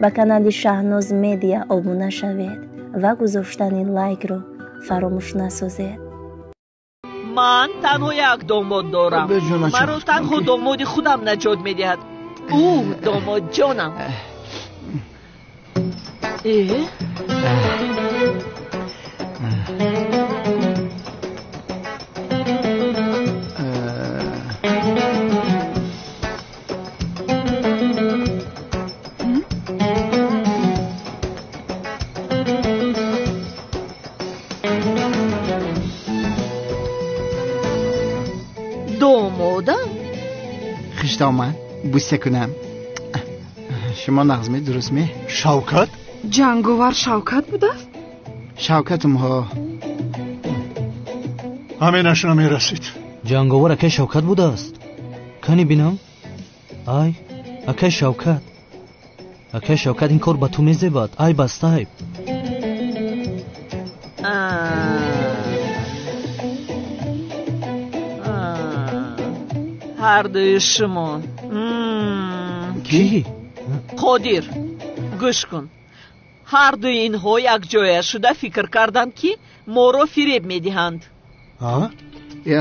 ба канали Шаҳноз Медиа обуна шавед ва гузоштани лайкро фаромӯш насозед. ман танҳо як домод дорам. маро танҳо домоди худам наҷот медиҳад. домодҷонам. домодам хиштомад бусе кунам. шумо нағзми дурустми? шавкат? ҷанговар Шавкат будааст? шавкатумҳо ҳаминаш намерасид. ҷанговар акай Шавкат будааст. кани бинам. ай акай Шавкат. акай Шавкат ин кор ба ту мезебад. ай бастайб. ҳардуи шумо ки қодир гӯш кун. ҳардуи инҳо якҷоя шуда фикр карданд ки моро фиреб медиҳанд.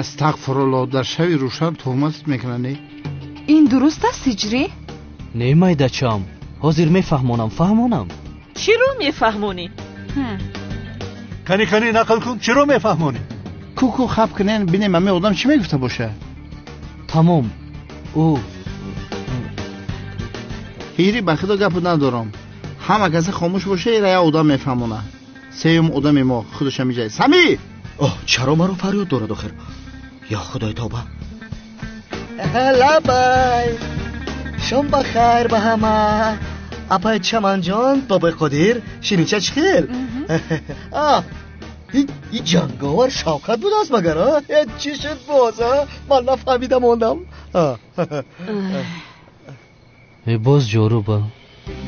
астағфируллоҳ, дар шави рӯшан туҳматат мекунанд. ин дуруст аст ҳиҷрӣ? не майдачам, ҳозир мефаҳмонам. фаҳмонам. чиро мефаҳмонӣ? кани нақл кун. чиро мефаҳмонӣ? куку хаб кунен бинем ҳамин одам чӣ мегуфта боша? тамом. ӯ ҳири ба худо гапу надорам. ҳама касе хомӯш боша, ира як одам мефаҳмона. сеюм одами мо худоша миҷай. Сами! чаро маро фарёд дорад охир? ё худои тоба. лабай. шом бахайр ба ҳама. апай чаманҷон, бобои Қодир, шинича чӣ хел? ин ҷанговар Шавкат будааст магар? чӣ шуд боз? ман нафаҳмида мондам. боз ҷоруба.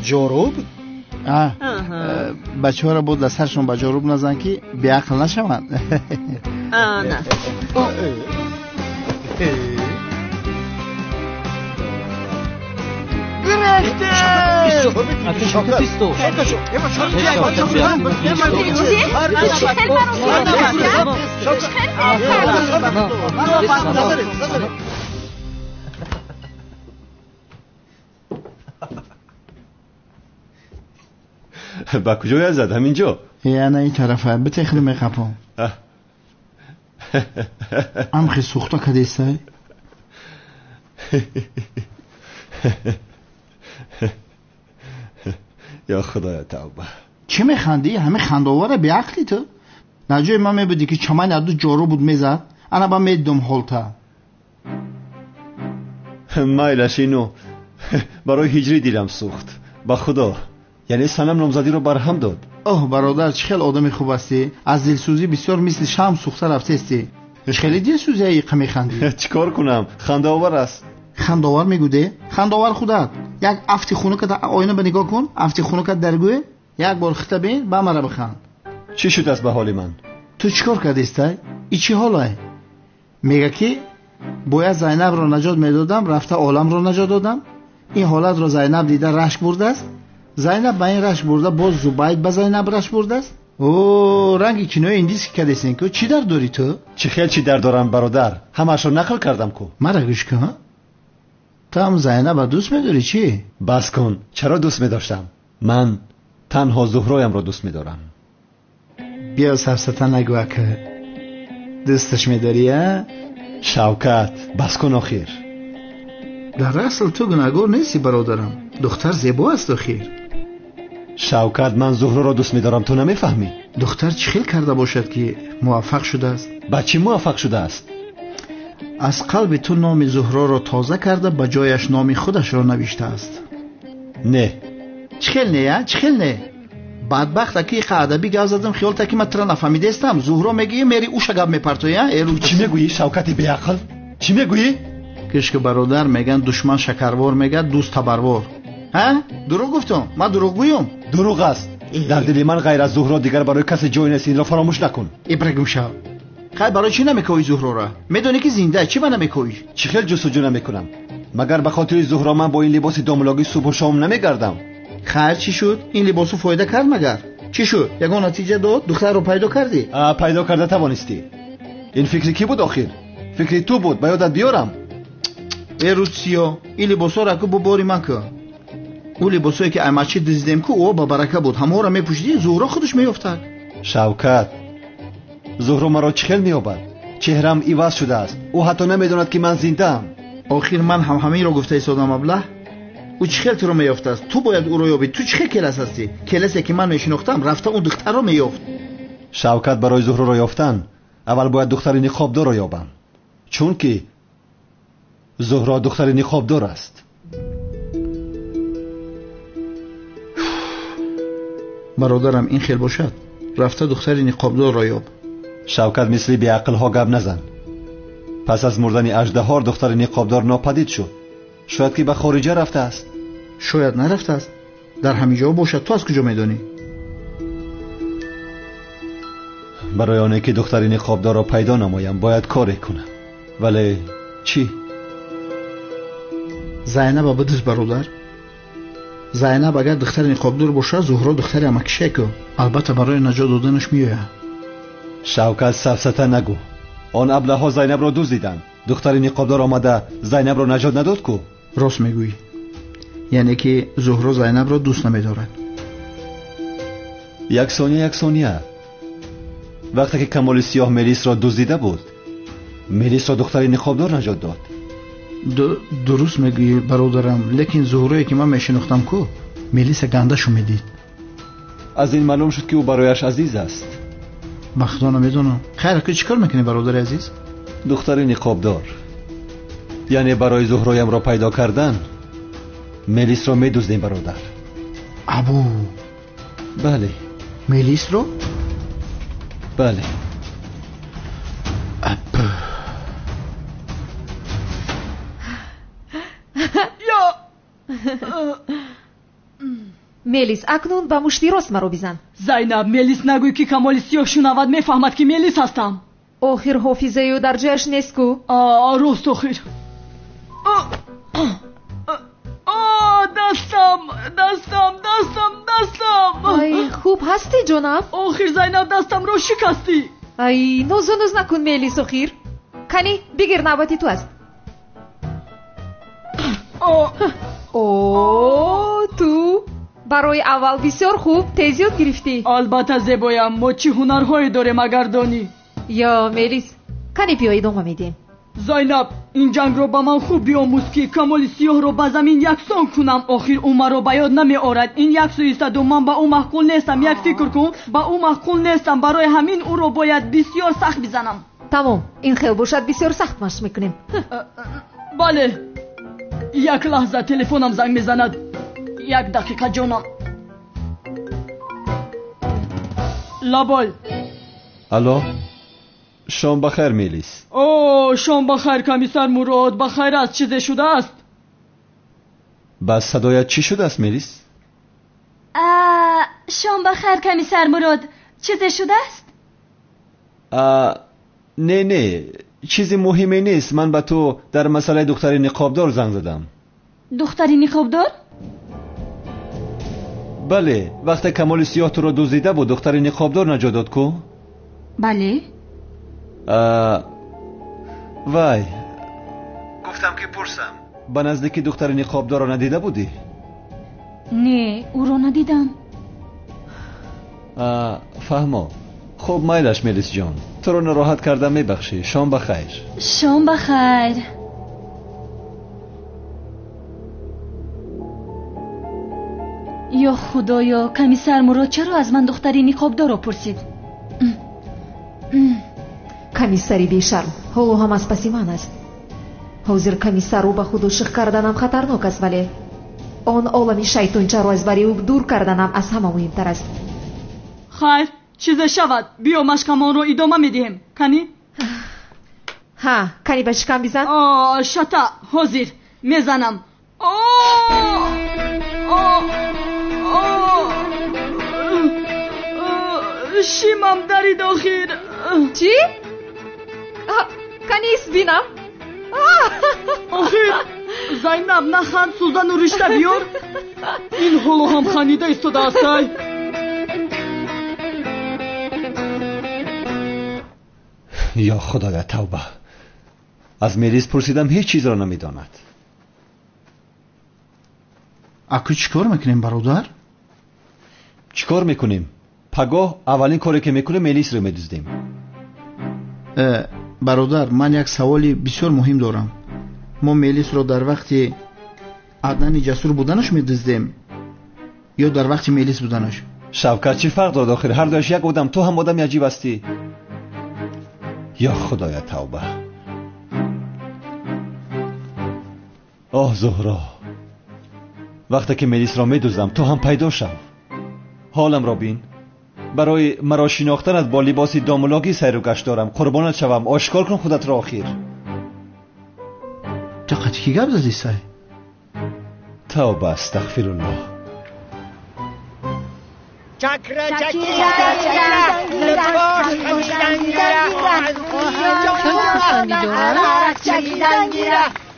ҷоруб? бачаҳоро буд дар саршон ба ҷоруб назан ки беақл нашаванд. на ба куҷоя зад? ҳаминҷо? яна ин тарафа битехли меқапом. амхи сӯхта кадестай? ё худоя тавба. чӣ механдӣ? ҳами хандовара беақли ту? наҷои ман мебудӣ ки чамани аду ҷору буд мезад, ана ба медидум ҳолта. майлаш ину барои ҳиҷрӣ дилам сӯхт. ба худо, яъне санам номзадиро барҳам дод. бародар, чӣ хел одами хуб ҳастӣ? аз дилсӯзӣ бисёр мисли шам сӯхта рафтестӣ. чӣ хели дилсӯзӣ иқа механдӣ? чӣ кор кунам? хандаовар аст. хандовар мегӯде? хандовар худат. як афти хунукат оина ба нигоҳ кун. афти хунукат даргӯе. як бор хита бин, ба мара биханд. чӣ шудааст ба ҳоли ман? ту чӣ кор кардистай? и чӣ ҳолай? мега ки бояд Зайнабро наҷот медодам, рафта оламро наҷот додам. ин ҳолатро Зайнаб дида рашк бурдааст. Зайнаб ба ин рашк бурда, боз Зубайд ба Зайнаб рашк бурдааст. ранги кинои индиски кадесин ку. чӣ дар дорӣ ту? чӣ хел чӣ дар дорам бародар? ҳамаашро нақл кардам ку. мара гӯш кун. ту ҳам Зайнаба дӯст медорӣ чӣ? бас кун. чаро дӯст медоштам? ман танҳо Зуҳроямро дӯст медорам. биё сафсата нагӯ ака. дӯсташ медорӣ? Шавкат, бас кун охир. дар асл ту гунаҳгор нести бародарам. духтар зебо аст охир. шавкат, ман Зуҳроро дӯст медорам, ту намефаҳмӣ? духтар чӣ хел карда бошад ки муваффақ шудааст? ба чӣ муваффақ шудааст? аз қалби ту номи Зуҳроро тоза карда ба ҷояш номи худашро навиштааст. не. чӣ хел не? чӣ хел не? бадбахт аки иқа адабӣ гап задам, хиёл таки ма тра нафаҳмидестам. Зуҳро мегӯӣ мери уша гап мепартоӣ. чӣ мегӯӣ Шавкати беақл? чӣ мегӯӣ? кишку бародар меган душман шакарвор мегӯяд дӯст табарвор. дурӯғ гуфтам? ман дурӯғгӯём? дурӯғ аст. дар дили ман ғайр аз Зуҳро дигар барои касе ҷой нест. инро фаромӯш накун. ибрагум шав. хай барои чӣ намекоҳӣ Зуҳрора? медонӣ ки зинда. чӣ ба намекоҳӣ? чӣ хел ҷустуҷӯ намекунам? магар ба хотири Зуҳро ман бо ин либоси домлогӣ субҳу шом намегардам? خیر چی شد؟ این لباسو فایده کرد مگر؟ چی شد؟ یگان نتیجه داد؟ دختر رو پیدا کردی؟ پیدا کرده توانستی. این فکری کی بود آخر؟ فکری تو بود، به یادت بیارم. روسیا این لباسا را که بباری من که او لباسایی که امچی دزدیم که او با برکه بود همه را میپوشیدی زهرا خودش میافتد. شوکت زهرا مرا چخل میابد، چهرم عوض شده است، او حتی نمیداند که من زنده ام. آخر من هم همین را گفته ایستادم ابله. او چخل تو رو میافته است، تو باید او را یابی. تو چخل کلاس هستی؟ کلاسی که من میشناختم رفته اون دختر را میافت. شوکت برای زهرا را یافتن اول باید دختر نقابدار را یابم، چون که زهرا دختر نقابدار است. برادرم این خیل باشد رفته دختر نقابدار را یاب. شوکت مثل بی عقل ها گپ نزن. پس از مردن اژدها دختر نقابدار ناپدید شد. شاید که به خارجه رفته است. شاید نرفته است، در همین جا باشد. تو از کجا میدانی؟ برای آنه که دختر نقابدار را پیدا نمایم باید کاری کنم. ولی چی؟ زینب بدز برادر. زینب اگر دختر نقابدار باشد زهرا دختر امکشه که البته برای نجات دادنش میآید. شوکت سفسطه نگو. آن ابله ها زینب را دزدیدند. دختر نقابدار آمده زینب را نجات نداد کو؟ راست میگویی. یعنی که زهرا زینب را دوست نمیدارد. یک ثانیه وقتی که کمال سیاه ملیس را دزدیده بود ملیس را دختر نقابدار نجات داد. درست میگویی برادرم، لیکن زهرایی که من میشناختم کو ملیس گنده شو میدید. از این معلوم شد که او برایش عزیز است. بخدا نمیدونم. خیر که چیکار میکنی برادر عزیز؟ دختر نقابدار، یعنی برای زهرایم را پیدا کردن ملیس را میدزدیم برادر. ابو بله. ملیس رو؟ بله. ملیس اکنون با مشتی راست مرا بزن. زینب ملیس نگوی که کمال سیاه شنود میفهمد که ملیس هستم. آخر حافظه او در جایش نیست کو؟ راست آخر. دستم. ای خوب هستی جناب؟ آخر زینب دستم رو شکستی. ای نوز نکن ملیس آخر. کنی بگیر نوبتی تو است. تو برای اول بسیار خوب تیزیات گرفتی. البته زیبایم، ما چی هنرهایی داریم اگر دانی. یا ملیس کنی بیایی ادامه میدیم. زینب این جنگ رو با من خوب بیاموز که کمال سیاه رو به زمین یکسان کنم. آخر او مرا به یاد نمی آرد. این یک سو ایستد و من با او محقول نیستم. یک فکر کن، با او محقول نیستم. برای همین او رو باید بسیار سخت بزنم. تمام، این خیل باشد بسیار سخت مشق میکنیم. بله. یک لحظه تلفنم زنگ میزند. یک دقیقه جانم. لابال. الو، شام بخیر میلیس. شام بخیر کمیسر مراد. بخیر است. چیزی شده است؟ بس صدایت چی شده است میلیس؟ شام بخیر کمیسر مراد. چیزی شده است؟ نه چیزی مهمی نیست. من به تو در مسئله دختر نقابدار زنگ زدم. دختر نقابدار؟ بله، وقتی کمال سیاه تو را دزدیده بود دختر نقابدار نجات داد کو؟ بله. وای، گفتم که پرسم به نزدیکی دختر نقابدار را ندیده بودی؟ نه، او را ندیدم. فهمو. خب مایلش میلیس جان، تو رو ناراحت کردم، میبخشی. شام بخیر. شام بخیر. یا خدایا، کمیسر مراد چرا از من دختری نقابدار را پرسید؟ کمیسری بیشرم، حالا هم از پسی من است. حاضر کمیسر رو به خود عاشق کردنم خطرناک است، ولی آن عالمی شیطانچه را از بری او دور کردنم از همه مهمتر است. خیر، چیزی شود. بیا مشکمان رو ادامه میدیم. کنی؟ کنی به شکم بزن؟ شتا حاضر میزنم. شیمم درید آخر. چی؟ کنی ایست بینم؟ آخر زینب نخند سوزن و رشته بیار. این حالو هم خانیده ایستاده هستی. یا خدایا توبه. از میلیس پرسیدم هیچ چیز را نمیداند. اکو چیکار میکنیم برادر؟ چیکار میکنیم؟ پگاه اولین کاری که میکنیم میلیس رو میدزدیم. برادر من یک سوالی بسیار مهم دارم. ما میلیس رو در وقتی عدنان جسور بودنش میدزدیم یا در وقتی میلیس بودنش؟ شوکت چی فرق دارد آخر؟ هر دوش یک آدم. تو هم آدم عجیب هستی. یا خدایا توبه. آه زهرا، وقتی که میلیس را میدزدم تو هم پیدا شو. حالم را بین. برای مرا شناختنت با لباسی دامولاگی سیر و گشت دارم. قربانت شوم. آشکار کن خودت را آخر. چقدر کی گپ زدی سای؟ توبه استغفر الله. چکره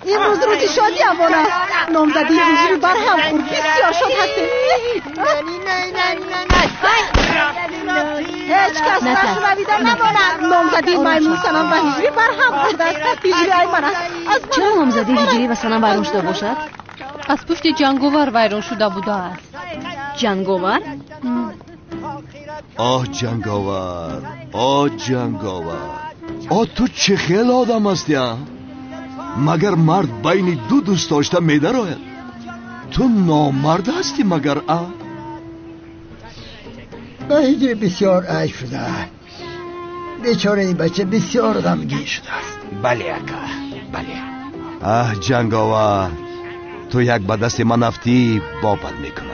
این روز روزی شادی همون است. نامزدی هجری بر هم خورد. بسیار شاد هستیم. هیچ کس نشنویده نماند. نامزدی میمون سنم و هجری بر هم خورد است. هجری ایمن است. چرا نامزدی هجری و سنم ویران شده باشد؟ از پشت جنگاور ویران شده بوده است. جنگاور؟ آه جنگاور، آه جنگاور، آه تو چه خیل آدم هستی ها؟ مگر مرد بین دو دوست داشته میدر آید؟ تو نامرد هستی مگر به هجری بسیار عیب شده. بیچاره این بچه بسیار غمگین شده است. بله اکا، بله. آه جنگاور، تو یک به دست من افتی بابت میکنم.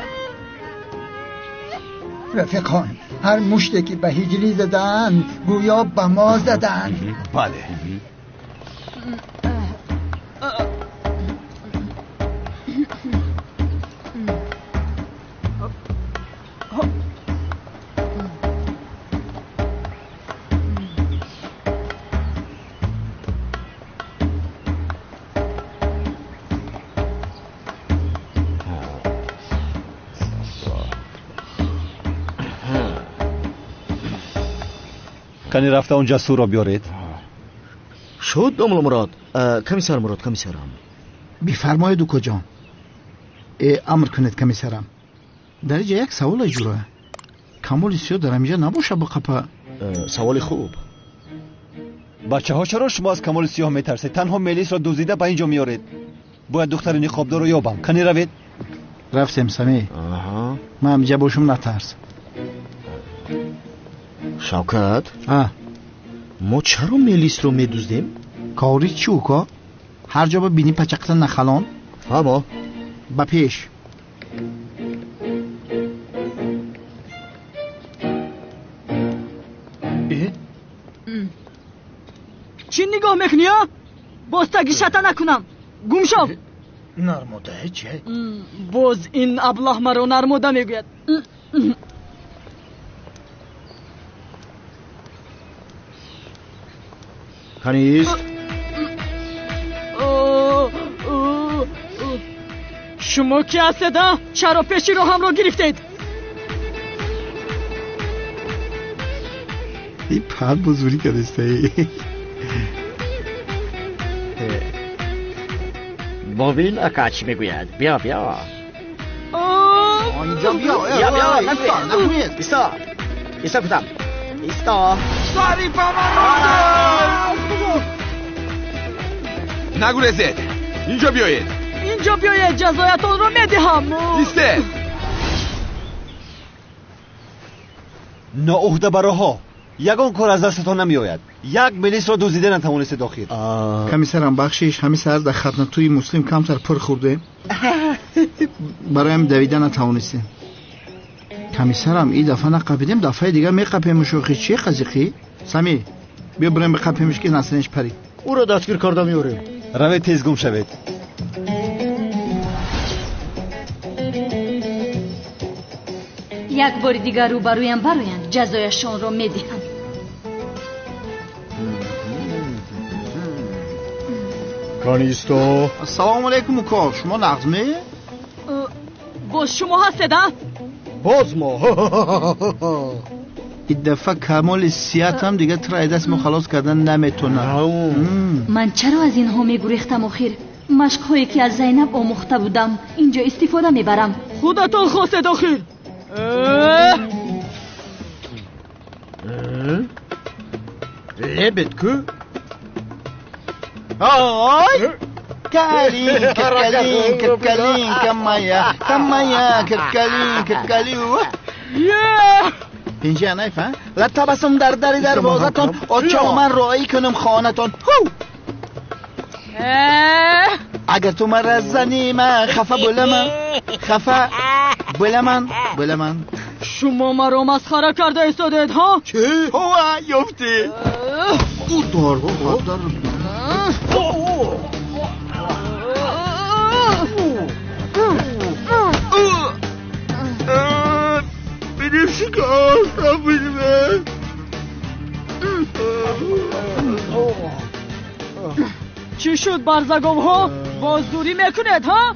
رفیقان، هر مشتی که به هجری زدن گویا به ما زدن. بله. کنی رفته اونجا سور را بیارید. شد دامل مراد. کمیسر مراد، کمیسرم بفرمایید کجا؟ امر کنید کمیسرم. در اینجا یک سوال جوره. کمال سیاه در اینجا نباشه با قپا. سوال خوب. بچه ها چرا شما از کمال سیاه میترسید؟ تنها میلیس را دوزیده به اینجا میارید. باید دختر نقابدار رو یابم. کنی روید. رفتیم سمی. من اینجا باشم نترس. شوکت، ما چرا میلیس رو میدوزدیم؟ کاری چی اوکا؟ هر جا ببینی پچقتن نخلان؟ فهمه؟ با پیش. چی نگاه میکنی ها؟ باستگی شتا نکنم. گم شو. نرموده چه؟ باز این ابله مرا نرموده میگوید. کنیست؟ شما کی هستید؟ چرا پیشی رو هم رو گرفتید؟ این پر بزرگی کدسته. ببین اکا چی میگوید. بیا بیا. اینجا بیا. نگوید. ایستا. ایستا کدام. ایستا. ساری پامان. نگو رسید. اینجا بیایید. اینجا بیایید جزایتون رو میدهم. ایسته. ناعهده براها. یگان کار از دستتان نمیآید. یک میلیس را دزدیده نتوانستید آخر. کمیسرم بخشش همین سر در خدمتوی مسلم کمتر پر خورده. برایم دویده نتوانستیم. کمیسرم این دفعه نقبیدیم، دفعه دیگر میقپیم. شوخی چیه قزیقی؟ سمی بیا بریم بقپیمش که نسلنش پری. او را دستگیر کرده میاریم. روید تیز گم شوید. یک بار دیگر رو برایم براین جزایشان را میدهم. کانیستو. السلام علیکم مکا، شما نغزمه؟ باز شما هستید ها؟ باز ما. این دفعه کمال سیات هم دیگه ترای دست ما خلاص کردن نمیتونه. من چرا از اینها میگریختم آخر؟ مشق هایی که از زینب آموخته بودم اینجا استفاده میبرم. خودتون خواستید آخر. لبت کو؟ آی کالین کالین کالین کمایا کمایا کالین کالیو. اینجا نایفه؟ لطفاً در دروازتون آچه من رایی کنم خانتون. اگر تو من رزنی من خفه بلمن شما مرا مسخره کرده ایستادید ها؟ چه؟ هوا یفتی او دار بیدیم شکار بیدیم. چی شد برزگام ها؟ باز دوری میکنید ها؟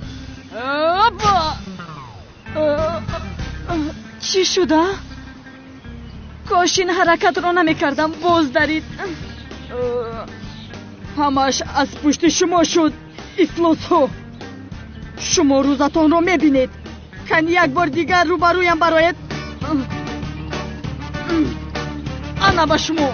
چی شده؟ کاش این حرکت رو نمیکردم. باز دارید. همش از پشت شما شد. افلاس ها. شما روزتون رو میبینید. کن یک بار دیگر رو برویم برایت. انا با شما.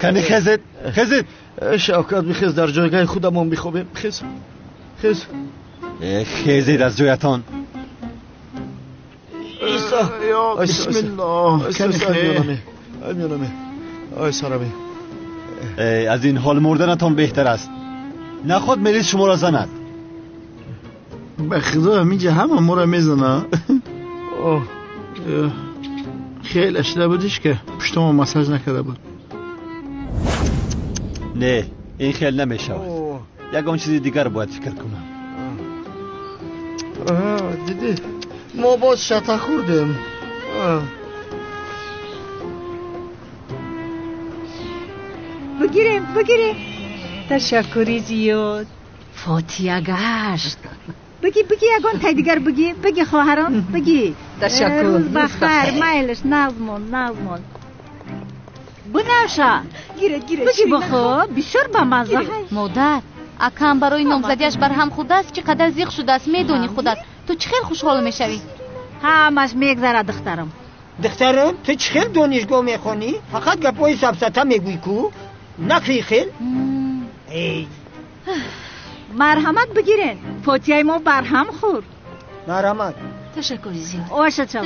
کنی خزید شوکت بخیز در جایگاه خودمون بخوابیم. خزید از جایتان. بسم الله. کنی خیر میانمه آی سرمی. از این حال مردنتان بهتر است. نخواد مریض شما را زند. به خدا همینجا همه ما را میزنه. خیلی اشتباه بودیش که پشت ما مساج نکرده بود. نه این خیلی نمیشود. یکان چیزی دیگر باید فکر کنم. دیدی ما باز شطه خوردیم. بگیریم. تشکری زیاد. فاتیه گشت. بگی یگان تای دیگر بگی خواهران بگی. تشکر. روز بخیر. مایلش نازمون. بنوشه. گیره. بگی بخور. بسیار بامزه. مادر اکم برای نامزدیش بر هم خود است چقدر زیغ شده است. میدونی خودت تو چه خیلی خوشحال میشوی. همش میگذره دخترم. تو چه خیلی دانشگاه میخونی؟ فقط گپای سبسته میگوی کو؟ نکری خیل؟ مرحمت بگیرین. فاتیه ما برهم خور. مرحمت. تشکری زیاد. آشه چوا.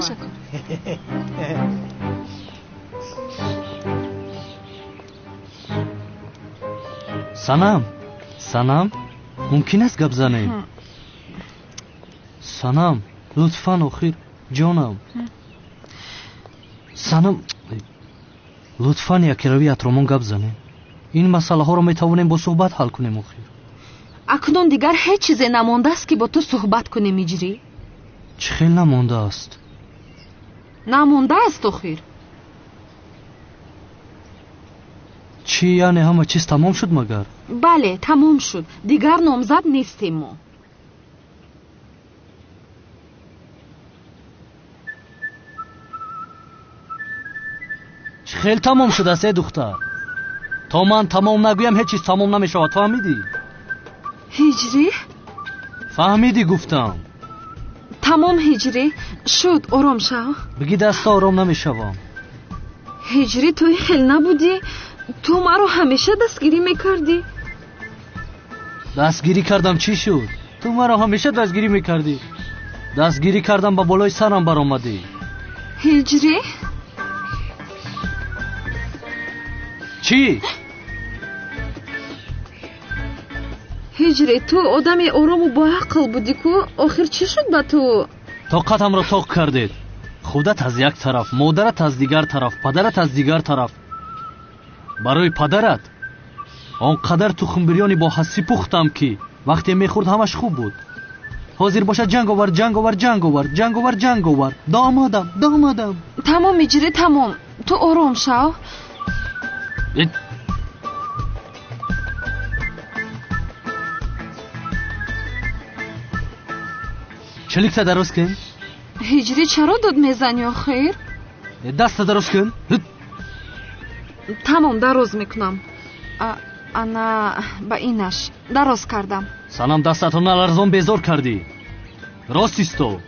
سنم ممکن است گپ زنیم؟ سنم لطفاً آخر جانم. سنم لطفاً یکی روی اطرامون گپ زنیم. این مسئله ها رو میتوانیم با صحبت حل کنیم. آخر اکنون دیگر هیچ چیزی نمانده است که با تو صحبت کنیم میجری؟ چه خیلی نمانده است. نمانده است آخر. چی یعنی همه چیز تمام شد مگر؟ بله تمام شد. دیگر نامزد نیستیم ما. چه خیلی تمام شده است دختر. تا من تمام نگویم هیچ چیز تمام نمیشود. فهمیدی؟ هجری؟ فهمیدی گفتم. تمام هجری شد. آرام شو. بگی دست آرام نمیشوم. هجری توی خیلی نبودی؟ تو مرا همیشه دستگیری میکردی؟ دستگیری کردم چی شد؟ تو مرا همیشه دستگیری میکردی. دستگیری کردم با بالای سرم برآمدی. هجری؟ چی؟ هجری تو آدمی آرام و با عقل بودی کو؟ آخر چی شد با تو؟ طاقتم را طاق کردید. خودت از یک طرف، مادرت از دیگر طرف، پدرت از دیگر طرف. برای پدرت آنقدر تخم بریانی با حسی پختم که وقتی میخورد همش خوب بود. حاضر باشه جنگ آور جنگ آور جنگ آور جنگ آور جنگ آور دامادم تمام هجری تمام تو آرام شو چلیکتا درست کن هجری چرا داد میزنی آخر؟ دست درست کن تمام درست میکنم انا با اینش درست کردم سنم دستتو نلرزان بیزار کردی راست است تو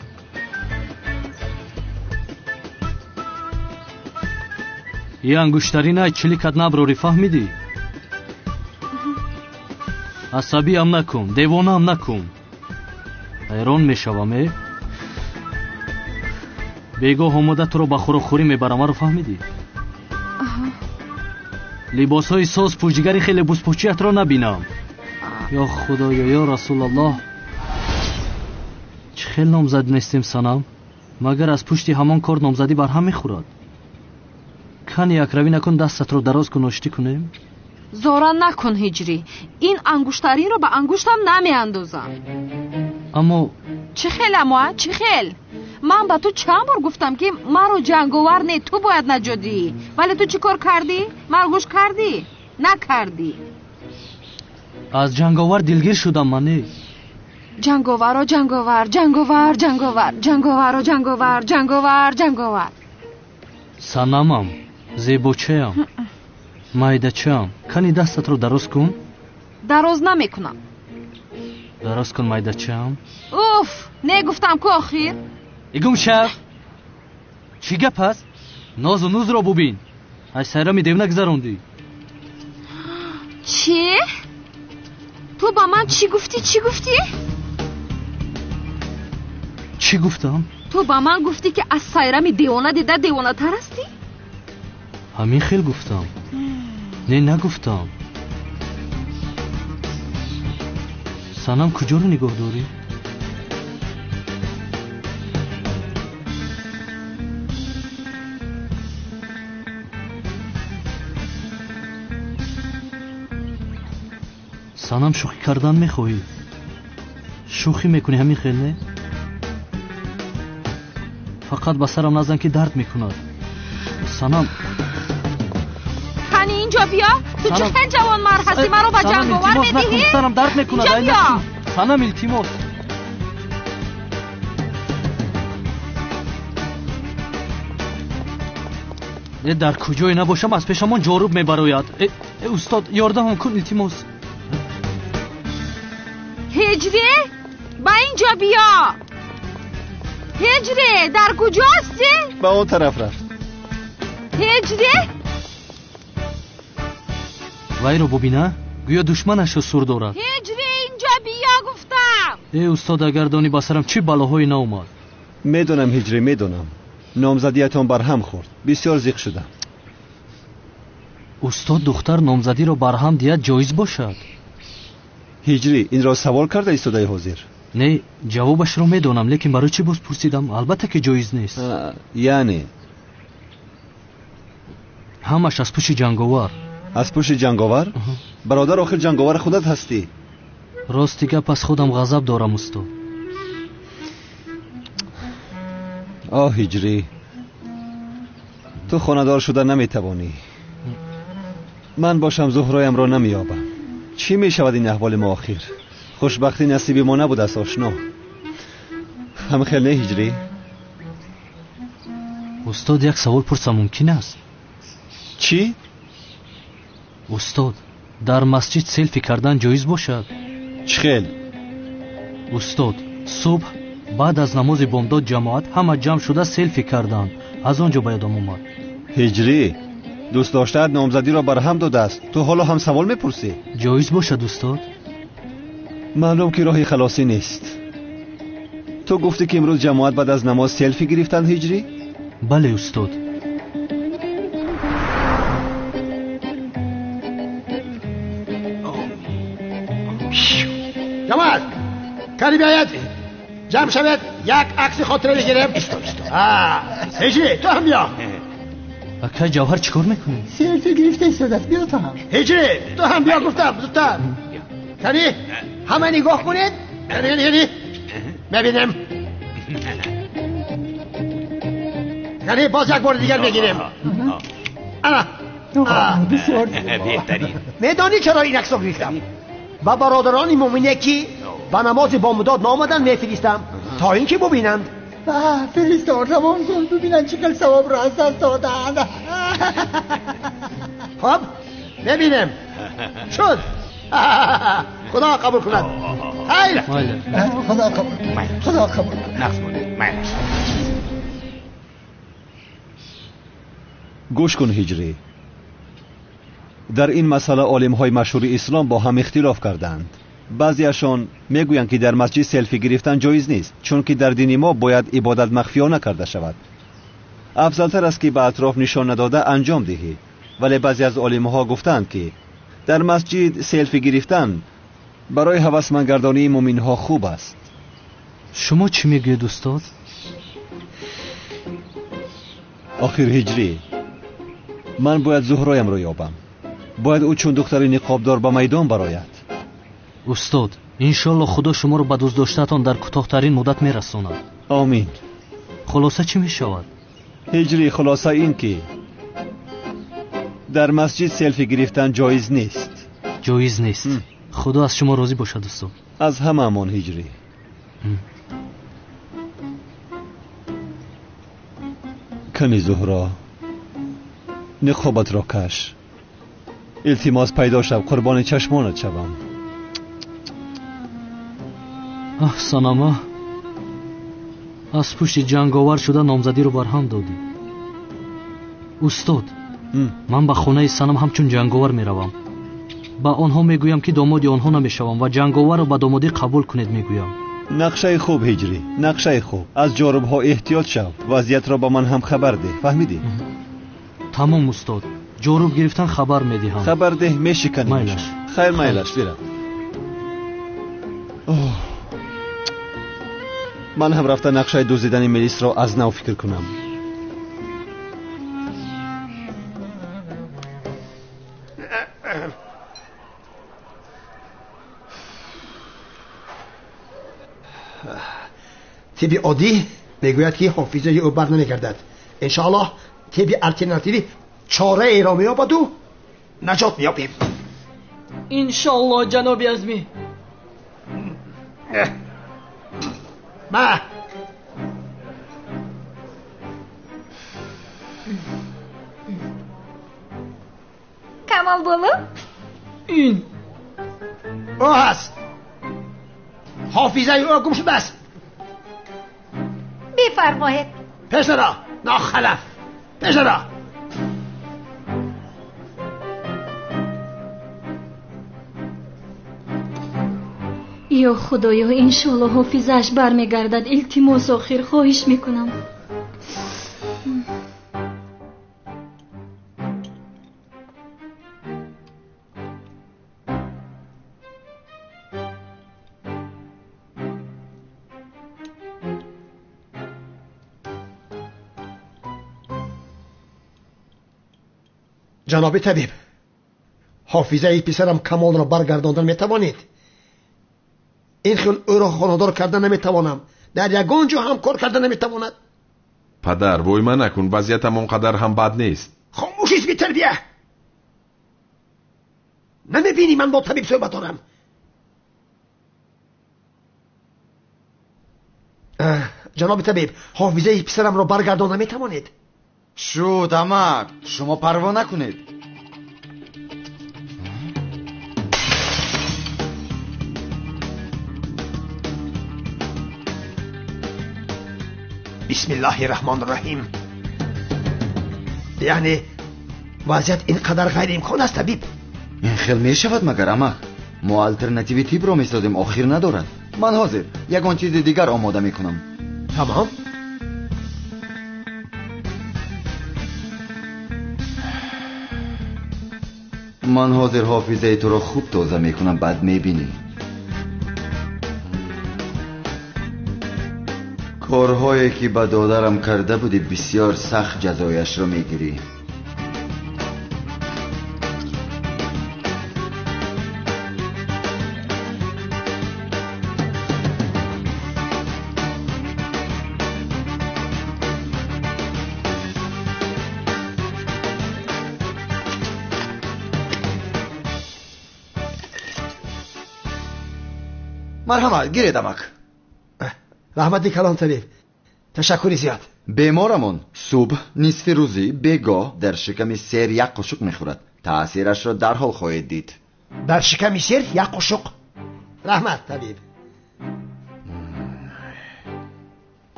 یه انگوشتری نه چلیکت نبروری فهمیدی؟ عصبی هم نکن دیوانه هم نکن حیران میشوم بگاه آمده تو رو به خوری میبرم رو فهمیدی؟ لباس های ساز پوشیگری خیلی بوسپوچیت را نبینم یا خدایا یا رسول الله چه خیلی نامزد نیستیم سنم مگر از پشتی همان کار نامزدی بر هم میخورد کنی یک روی نکن دستت رو دراز کن آشتی کنیم زورا نکن هجری این انگوشتری رو به انگوشتم نمی اندازم اما چه خیل اما چه خیل من با تو چند بار گفتم که مرا جنگاور نه تو باید نجادی ولی تو چی کار کردی؟ مرگوش کردی؟ نکردی از جنگاور دلگیر شدم منی جنگاور سنمم زیبوچه هم مایده چه هم کنی دستت رو دراز کن دراز نمی کنم دراز کن مایده چه هم اوف نه گفتم که آخیر ایگم شب چی گپ هست؟ ناز و نوز را ببین از سیرمی دیو نگذروندی چی؟ تو با من چی گفتی؟ چی گفتم؟ تو با من گفتی که از سیرمی دیوانه دیده دیوانه تر هستی؟ همین خیل گفتم نه نگفتم سنم کجا رو نگاه داری؟ سنم شوخی کردن میخواهی شوخی میکنی همین خیل نه؟ فقط به سرم نزن که درد میکند سنم کنی اینجا بیا تو چه خیلی جوان مرد هستی من رو با جنگاور میدیهی؟ سنم درد میکند اینجا بیا سنم التماس در کجای نباشم از پیشمان جاروب میبراید استاد یاردم کن التماس هجری با اینجا بیا هجری در کجا هستی؟ با اون طرف رفت هجری وای رو ببینه گویا دشمنش رو سر دارد هجری اینجا بیا گفتم استاد اگر دانی با سرم چی بلاهایی ناومد میدونم هجری میدونم نامزدیتان برهم خورد بسیار زیق شدم استاد دختر نامزدی رو برهم دید جایز باشد هجری این را سوال کرده استادای حاضر نه جوابش رو میدونم لیکن برای چی باز پرسیدم البته که جایز نیست یعنی همش از پشت جنگاور از پشت جنگاور؟ برادر آخر جنگاور خودت هستی راستی که پس خودم غضب دارم استاد هجری تو خاندار شده نمیتوانی من باشم زهرایم را نمیابم چی میشود این احوال ما آخر خوشبختی نصیب ما نبود است آشنا هم خیلی نه هجری استاد یک سوال پرسم ممکن است چی؟ استاد در مسجد سلفی کردن جایز باشد چه خیل؟ استاد صبح بعد از نماز بامداد جماعت همه جمع شده سلفی کردن از آنجا باید اومد هجری دوست داشته نامزدی را برهم داده است تو حالا هم سوال میپرسی جایز باشد استاد معلوم که راهی خلاصی نیست تو گفتی که امروز جماعت بعد از نماز سلفی گرفتن هجری بله استاد جماعت کاری بیاید جمع شود یک عکس خاطره بگیریم هجری تو هم بیا اکا جوهر چیکار میکنی؟ سلفی گرفته استادت بیا تو هم هجری تو هم بیا گفتم زودتر کنی همه نگاه کنید یعنی ببینم. یعنی باز یک بار دیگر بگیریم. بسیار بهترین. میدانی چرا این عکس رو گرفتم؟ و برادران مومنی که به نماز بامداد نامدن میفرستم تا اینکه ببینند. فرستار روان کن ببینن چقدر ثواب را از دست دادن. خب ببینم شد. خدا قبول کند. خیر خدا قبول خدا قبول نقص مونده گوش کن هجری. در این مسئله عالم‌های مشهور اسلام با هم اختلاف کردند. بعضیشان میگویند که در مسجد سلفی گرفتن جایز نیست، چون که در دین ما باید عبادت مخفیانه کرده شود. افضلتر است که به اطراف نشان نداده انجام دهی. ولی بعضی از عالم‌ها گفتند که در مسجد سلفی گرفتن برای هوسمندگردانی مومن‌ها خوب است. شما چی میگوید استاد؟ آخر هجری من باید زهرایم را یابم. باید او چون دختر نقابدار به میدان براید. استاد انشالله خدا شما رو به دوست داشته‌تان در کوتاه‌ترین مدت میرساند. آمین. خلاصه چی میشود؟ هجری خلاصه این که در مسجد سلفی گرفتن جایز نیست. جایز نیست. خدا از شما راضی باشد استاد. از همه امان هجری. کمی زهرا نقابت را کش. التماس پیدا شو قربان چشمانت شوم. صنما از پشت جنگاور شده نامزدی رو برهم دادی. استاد من به خانه صنم همچون جنگاور میروم. با آنها میگویم که دامادی آنها نمیشوم و جنگاور رو به دامادی قبول کنید میگویم. نقشه خوب هجری، نقشه خوب. از جارب ها احتیاط شو. وضعیت را با من هم خبر ده. فهمیدی؟ تمام استاد. جارب گرفتن خبر میدهم. خبر ده میشکنی. میلش. خیر میلش بیرم. من هم رفته نقشه دزدیدن ملیس را از نو فکر کنم. تیبی عادی میگوید که حافظه او بر نمیگردد. انشاءالله تیبی الترناتیوی چاره ای را مییابد و نجات مییابیم. انشاءالله جناب عظمی. ما کمال بالا این او هست. حافظه او گم شده است. بفرمایید پسرا ناخلف. پسرا یا خدایا انشالله حافظش برمیگردد. التماس آخر خواهش میکنم. جناب طبیب، حافظه ای پسرم کمال را برگرداندن میتوانید؟ این خیل او را خانه‌دار کردن نمیتوانم. در یگان جا هم کار کردن نمیتواند. پدر وایمه نکن، وضعیتم اونقدر هم بد نیست. خاموش است بی تربیه. نمیبینی من با طبیب صحبت دارم؟ جناب طبیب، حافظه ای پسرم را برگرداندن نمیتوانید؟ شد اما شما پروا نکنید. بسم الله الرحمن الرحیم. یعنی وضعیت اینقدر غیر امکان است طبیب؟ این خیل می شود مگر اما ما الترناتیوی تیپ را میسازیم آخر ندارد. من حاضر یگان چیز دیگر آماده میکنم. تمام. من حاضر حافظه تو را خوب تازه میکنم بعد میبینی. کارهایی که به دادرم کرده بودی بسیار سخت جزایش را میگیری. марҳамат гиред амак. раҳмати калон табиб, ташаккури зиёд. беморамон субҳ нисфи рӯзӣ бегоҳ дар шиками сер як қушук мехӯрад. таъсирашро дарҳол хоҳед дид. дар шиками сер як қушук? раҳмат табиб.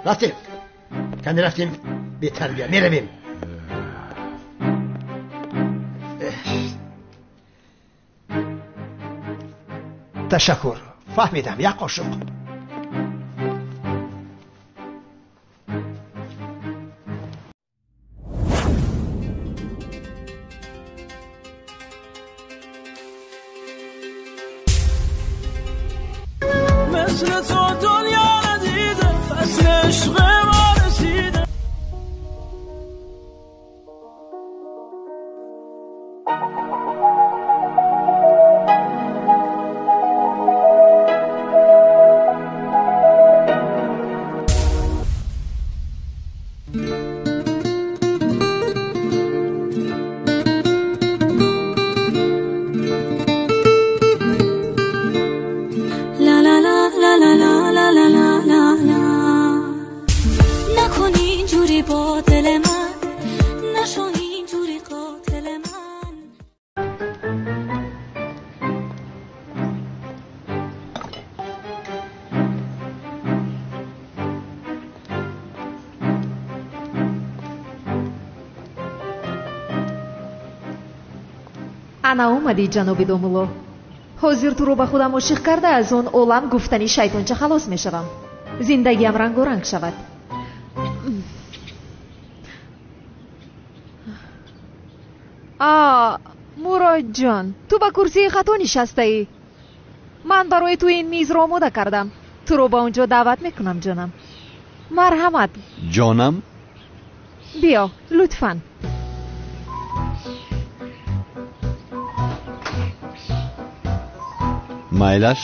рафтем кани рафтем бетарбия меравем. ташаккур, фаҳмидам, як қошуқ. مثل تو دنیا ندیده فصل عشق ما رسیده. ана омадӣ ҷаноби домуло. ҳозир туро ба худам ошиқ карда аз он олам гуфтани шайтонча халос мешавам. зиндагиам рангоранг шавад. муродҷон, ту ба курсии хато нишастаӣ. ман барои ту ин мизро омода кардам. туро ба он ҷо даъват мекунам ҷонам. марҳамат. ҷонам? биё, лутфан. майлаш?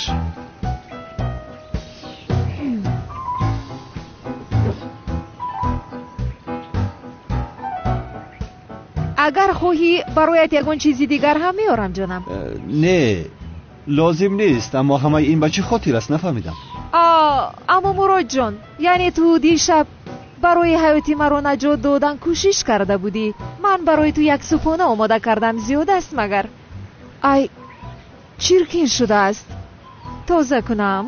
агар хоҳӣ бароят ягон чизи дигар ҳам меорам ҷонам. не, лозим нест, аммо ҳамаи ин ба чӣ хотир аст нафаҳмидам. аммо муродҷон, яъне ту дишаб барои ҳаёти маро наҷот додан кӯшиш карда будӣ. ман барои ту як супона омода кардам. зиёд аст магар? ай, чиркин шудааст. тоза кунам?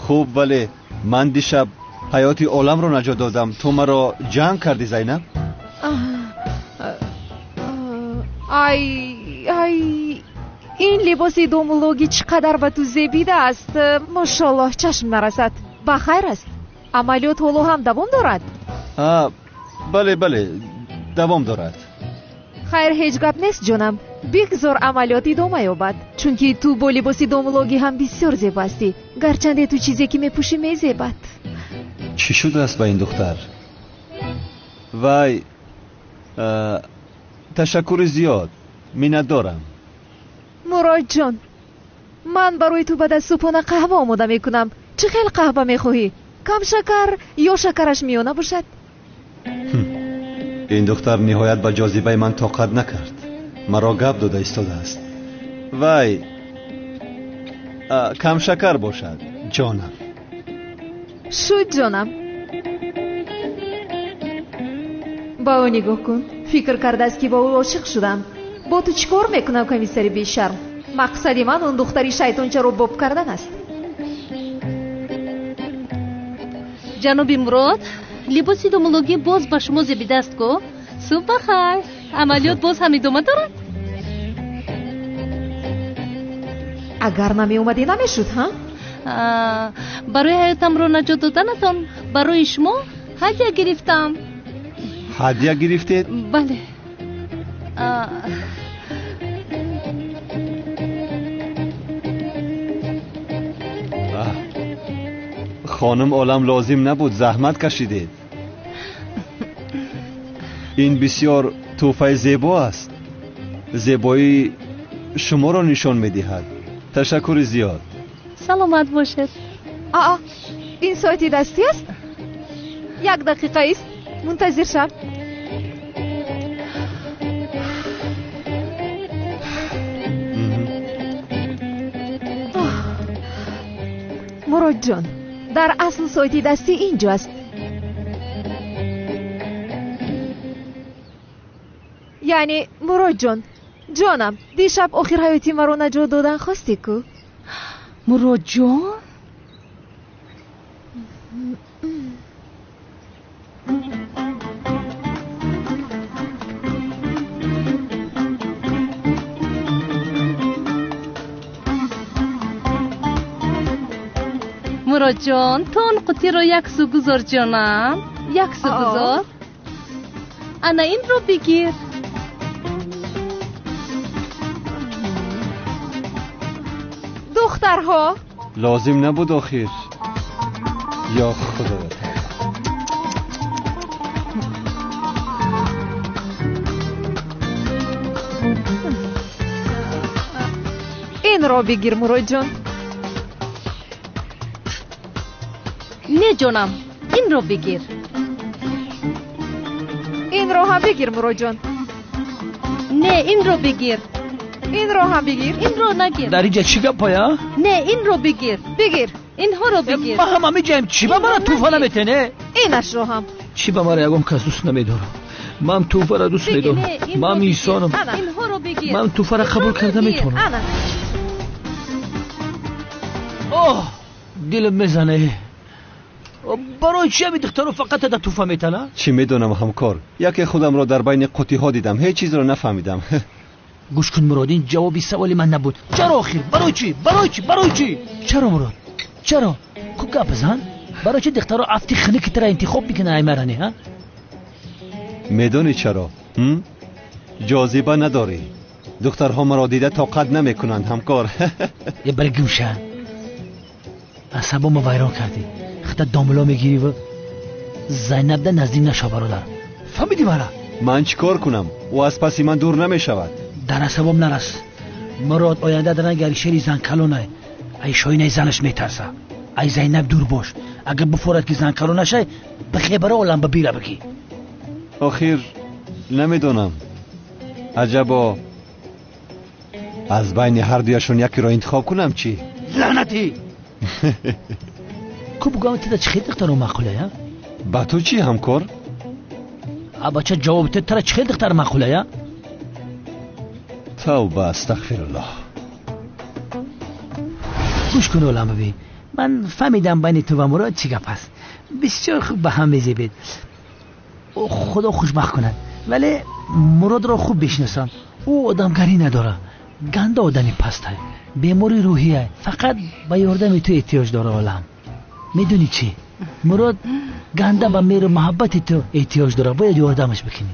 хуб, вале ман дишаб ҳаёти оламро наҷот додам. ту маро ҷанг кардӣ, Зайнаб? ай, ин либоси домулогӣ чӣ қадар ба ту зебида аст. мошаллоҳ, чашм нарасад. ба хайр аст? амалиёт ҳоло ҳам давом дорад? бале, давом дорад. хайр, ҳеҷ гап нест ҷонам. бигзор амалиёт идома ёбад, чунки ту бо либоси домулогӣ ҳам бисёр зебо ҳастӣ. гарчанде ту чизе ки мепӯшӣ мезебад. чӣ шудааст ба ин духтар? вай, ташаккури зиёд, миннатдорам. муродҷон, ман барои ту баъд аз субҳона қаҳва омода мекунам. чӣ хел қаҳва мехоҳӣ? кам шакар ё шакараш миёна бошад? ин духтар ниҳоят ба ҷозибаи ман тоқат накард. маро гап дода истодааст. вай, кам шакар бошад, ҷонам. шуд ҷонам. ба ӯ нигоҳ кун. фикр кардааст ки ба ӯ ошиқ шудам. бо ту чӣ кор мекунам, комиссари бешарм? мақсади ман он духтари шайтончаро боб кардан аст. ҷаноби мурод, либоси домулогӣ боз ба шумо зебидааст ко? субҳ бахайр. амалиёт боз ҳам идома дорад? агар намеомадӣ намешуд, ҳа? барои ҳаётамро наҷот доданатон барои шумо ҳадя гирифтам. ҳадя гирифтед? бале. خانم عالم لازم نبود زحمت کشیدید. این بسیار تحفه زیبا است. زیبایی شما را نشان می‌دهد. تشکر زیاد. سلامت باشید. این ساعتی دستی است؟ 1 دقیقه است. منتظر شم. مراد جان، در اصل سایت دستی اینجاست. یعنی مراد جان، جانم، دیشب آخر حیاتی مرا نجات دادن خواستی کو؟ مراد جان؟ مراد جان، تو اون قطی رو یک سو گذار جانم، یک سو گذار. انا این رو بگیر. دخترها لازم نبود آخر. یا خدا، این رو بگیر مراد جان. نه جانم، این رو بگیر. این رو هم بگیر مراد جان. نه، این رو بگیر. این رو هم بگیر. این رو نگیر. در اینجا چی گپایا؟ نه، این رو بگیر. بگیر. اینها رو بگیر. ما هم میگیم چی با ما توفا نمیتنه؟ اینش رو هم. چی با ما را یکم کس دوست نمیدارم. من توفا را دوست میدارم. من میسانم. اینها رو بگیر. من توفا را قبول کرده میتونم. اوه، دلم میزنه. برای چی همین دختر رو فقط در توفا میتنه؟ چی میدونم همکار، یکی خودم را در بین قطی ها دیدم، هیچ چیز را نفهمیدم. گوش کن مراد، این جوابی سوالی من نبود. چرا آخر؟ برای چی؟ برای چی؟ برای چی؟ چرا مراد؟ چرا؟ کو گپ بزن؟ برای چی دختر رو افتی خنی که ترا انتخاب میکنه ای مرانی ها؟ میدونی چرا؟ جاذبه نداری. دخترها مرا دیده طاقت نمیکنند همکار. یه برای گوشه عصبا ما ویران کردی. خطا داملا میگیری و زینب ده نزدیک نشو برادر. فهمیدی مرا؟ من چیکار کنم؟ او از پسی من دور نمیشود. در عصبم نرس. مراد آینده در نگری شری زن کلونه. ای شاینه زنش میترسه. ای زینب دور باش. اگه بفورد که زن کلونه شه به خیبر عالم ببیره بگی. آخر نمیدونم. عجبا از بین هر دویشون یکی را انتخاب کنم چی؟ لعنتی. کو بگم تو چه خیلی دختر معقوله یا؟ با تو چی همکار؟ بچه جواب تو چه خیلی دختر معقوله یا؟ توبه استغفر الله. گوش کن اولم ببین، من فهمیدم بین تو و مراد چی گپ است. بسیار خوب به هم میزیبید. خدا خوشبخت کند. ولی مراد را خوب بشناسم. او آدمگری نداره. گنده آدمی پسته. بیماری روحیه. فقط به یاردم تو احتیاج داره عالم. میدونی چی؟ مراد گنده به مهر محبت تو احتیاج داره. باید یاردمش بکنی.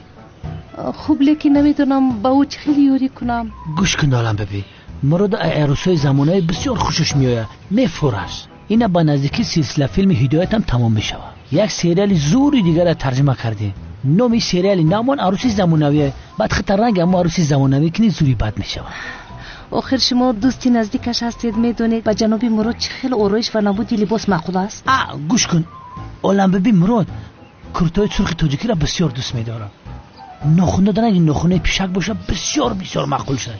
خوب لیکن نمیدونم با او چه خیلی یاری کنم. گوش کن عالم ببین، مراد عروسای زمانه بسیار خوشش میآید. میفروش. اینا با نزدیکی سلسله فیلم هدایت هم تمام میشود. یک سریال زوری دیگر ترجمه کردیم. نامی سریال نامان عروسی زمانویه. بعد خطرناک اما عروسی زمانوی که زوری بد میشود. آخر شما دوستی نزدیکش هستید، میدونید با جناب مراد چه خیلی آرایش و نبودی لباس معقول است. گوش کن عالم ببین، مراد کرتای سرخ تاجیکی را بسیار دوست میداره. ناخونه دارن، این ناخونه پیشک باشه بسیار بسیار معقول شد.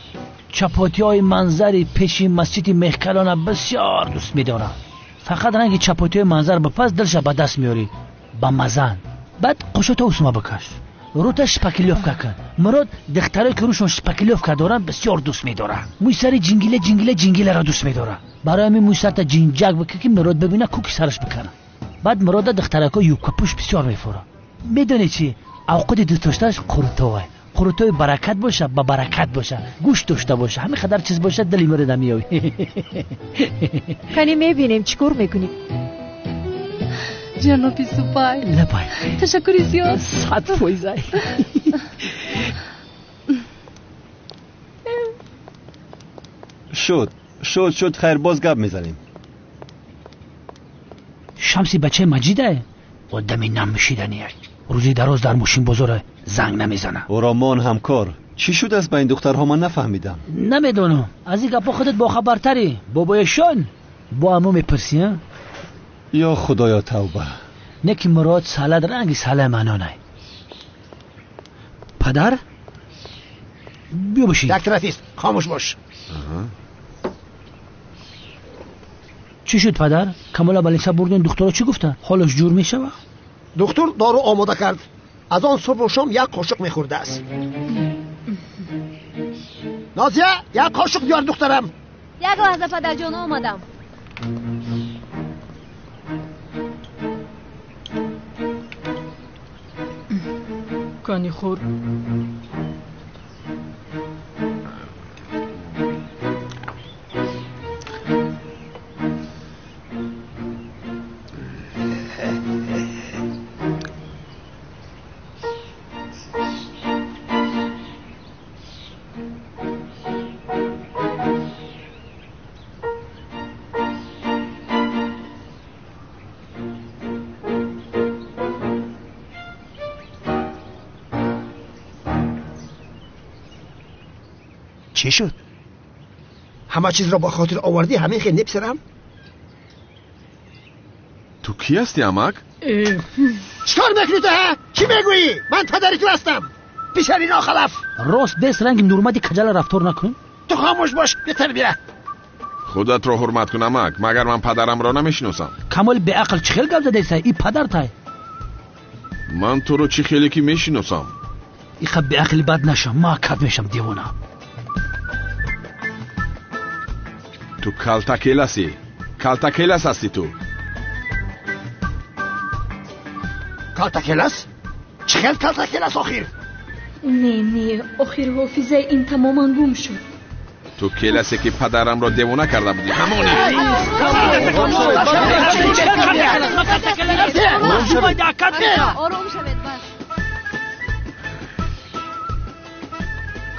چپاتی های منظری پیشی مسجد مهکلانه بسیار دوست میداره. فقط رنگ چپاتی های منظر به پس دلش به دست میاری با مزن. بعد قشوت اوسما بکش، روتش شپکلیوفکا کن. مراد دخترای که روشون شپکلیوفکا دارن بسیار دوست میداره. موی سر جنگیله را دوست میداره. برای همین موی سر تا جینجک بکنه که مراد ببینه کوکی سرش بکنه. بعد مراد دخترکا یوبکا پوش بسیار میفوره. میدونی چی؟ اوقات دوست داشتهش قروتوی برکت باشه، با برکت باشه، گوشت داشته باشه، همین قدر چیز باشه دلی مرد نمیای. کنی میبینیم چیکار میکنیم. جنابی سپای لپای تشکری زیاد. صد فویزای. شد خیر، باز گپ میزنیم. شمسی بچه مجیده آدمی نمیشیدنیه. روزی دراز در ماشین بزاره زنگ نمیزنه. اورامان همکار، چی شد از با این دخترها؟ من نفهمیدم. نمیدونم. از این گپا خودت با خبرتری. بابایشان با همو میپرسی. یا خدایا توبه. نکی مراد سالد رنگی ساله منانه. پدر بیا باشی. دکتر عزیز خاموش باش. چی شد پدر؟ کمال بالینسا بردن دکترها چی گفتن؟ حالش جور میشه؟ دکتر دارو آماده کرد. از آن صبح و شام یک قاشق میخورده است. نازیه یک قاشق بیار دخترم. یک لحظه پدر جان اومدم. کنی خور. چی شد؟ همه چیز را با خاطر آوردی همین خیلی نپسرم؟ تو کی هستی امک؟ چکار میکنی تو ها؟ چی میگویی؟ من پدری تو هستم. پیشری ناخلف. راست بس رنگ نورمدی کجل رفتار نکن. تو خاموش باش بهتر بیره. خودت رو حرمت کن امک. مگر من پدرم را نمیشناسم؟ کمال به عقل چی خیل گپ زده ای پدر تای. من تو رو چی خیلی که میشناسم؟ ای خب به عقل بد نشم. ما کف میشم دیوانه. تو کالتاکیلاسی. کالتاکیلاس هستی تو. کالتاکیلاس؟ چه خیلی کالتاکیلاس آخیر؟ نه آخیر حافظه این تماما گم شد. تو کلاسی که پدرم را دیوانه کرده بودی همونی. آروم شوید بس.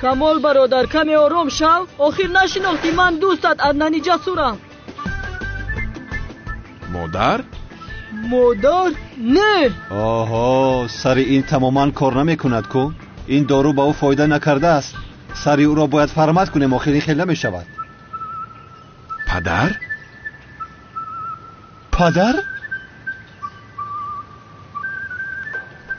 کمال برادر کمی آروم شو. آخیر نشناختی من دوستت عدنانی جسورم. مادر؟ مادر؟ نه. آها سر این تماما کار نمی کند کو. این دارو با او فایده نکرده است. سری او را باید فرمت کنیم آخر خیلی نمی شود. پدر؟ پدر؟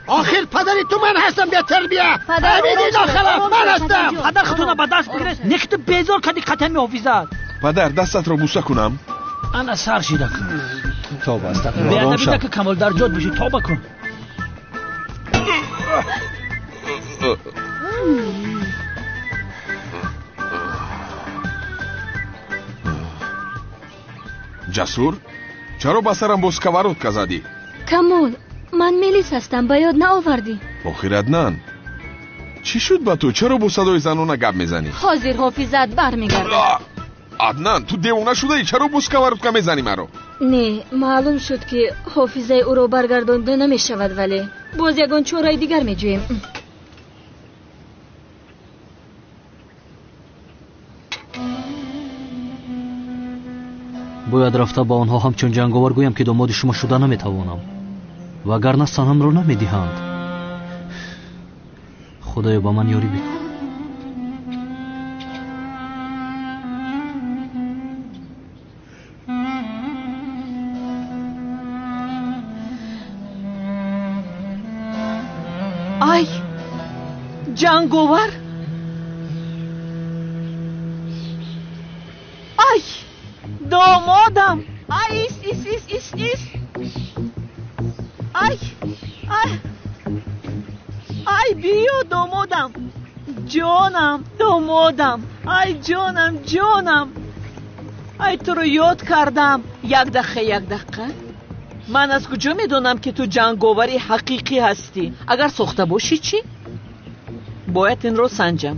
آخر پدری تو من هستم بیا تربیه. امیدی ناخلف من هستم. پدر خطونه با دست بگیرست نکت بیزار کدی قطعه می حافظت. پدر دستت را بوسه کنم. انا سر شیده کن. تا بسته کن. بیانه بیده که کمال در جاد بشی تا بکن. جسور؟ چرا با سرم بسکوارود که زدی؟ کمال من میلیس هستم به یاد نآوردی؟ آخیر عدنان چی شد با تو؟ چرا با صدای زنانه گپ میزنی؟ حاضر حافظت برمیگرده. عدنان تو دیوانه شده ای؟ چرا بسکوارود که میزنی مرا؟ نه معلوم شد که حافظه او را برگردانده نمیشود ولی باز یگان چاره دیگر میجویم. باید رفته با آنها همچون جنگاور گویم که داماد شما شده نمیتوانم وگرنه سنم را نمیدهند. خدایا با من یاری بکن. ای جنگاور. ای دامادم. ای ایس ای بیا دامادم. جانم دامادم. ای جانم. ای تو رو یاد کردم. یک دقیقه من از کجا میدونم که تو جنگاوری حقیقی هستی؟ اگر ساخته باشی چی؟ باید این رو سنجم.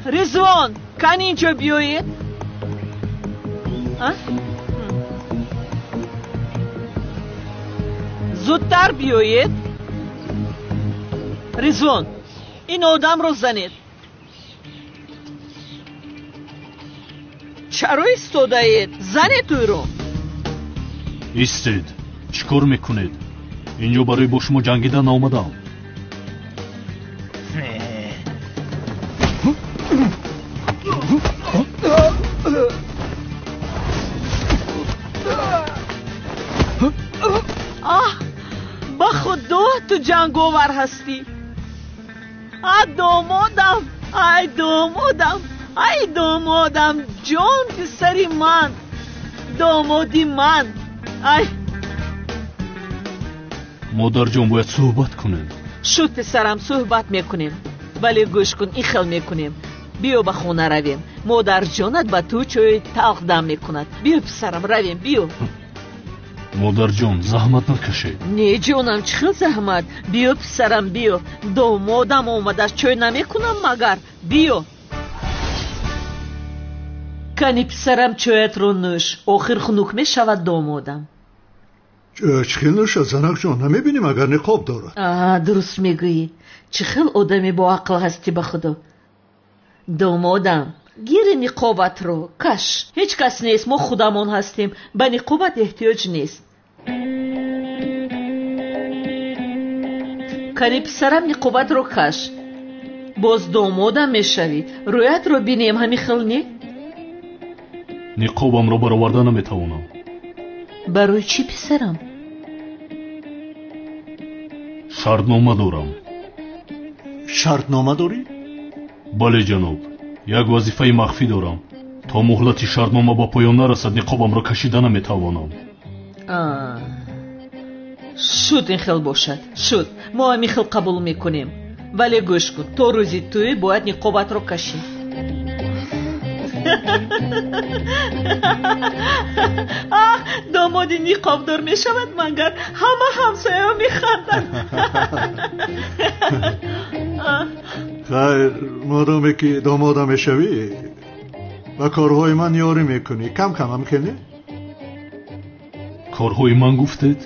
رضوان کن اینجا بیایید. زودتر بیایید. رضوان این آدم رو زنید. چرا ایستاده اید؟ زنید توی رو. ایستید. چیکار میکنید؟ اینجا برای با شما جنگیدن آمدم. با خدا تو جنگاور هستی. دامادم. ای دامادم جان پسری من دامادی من ای مادر جان باید صحبت کنیم شد پسرم صحبت میکنیم ولی گوش کن این خیل میکنیم بیو به خونه رویم مادر جانت به تو چوی تقدم میکند بیو پسرم رویم بیو مادر جان زحمت نکشید نه جانم چه خیل زحمت بیو پسرم بیو دامادم اومده چوی نمیکنم مگر بیو کنی پسرم چویت رو نوش آخر خنک میشود دامادم چه خیل نوش زنک جان نمیبینیم اگر نقاب دارد درست میگویی چه خیل آدمی با عقل هستی به خدا دامادم گیر نقابت رو کش هیچ کس نیست ما خودمون هستیم به نقابت احتیاج نیست کنی پسرم نقابت رو کش باز دامادم میشوی رویت رو بینیم همین خیل نی نقابم رو برآورده نمیتوانم برای چی پسرم شرطنامه دارم شرطنامه داری؟ بله جناب یک وظیفه مخفی دارم تا مهلت شرطنامه با پایان نرسد نقابم را کشیده نمیتوانم شد این خیل باشد شد ما همین خیل قبول میکنیم ولی گوش کن تا روزی توی باید نقابت رو کشی دامادی نقاب دار میشود مگر همه همسایه ها میخندن خیر مادامی که دامادم میشوی و کارهای من یاری میکنی کم کم هم کنی؟ کارهای من گفتید؟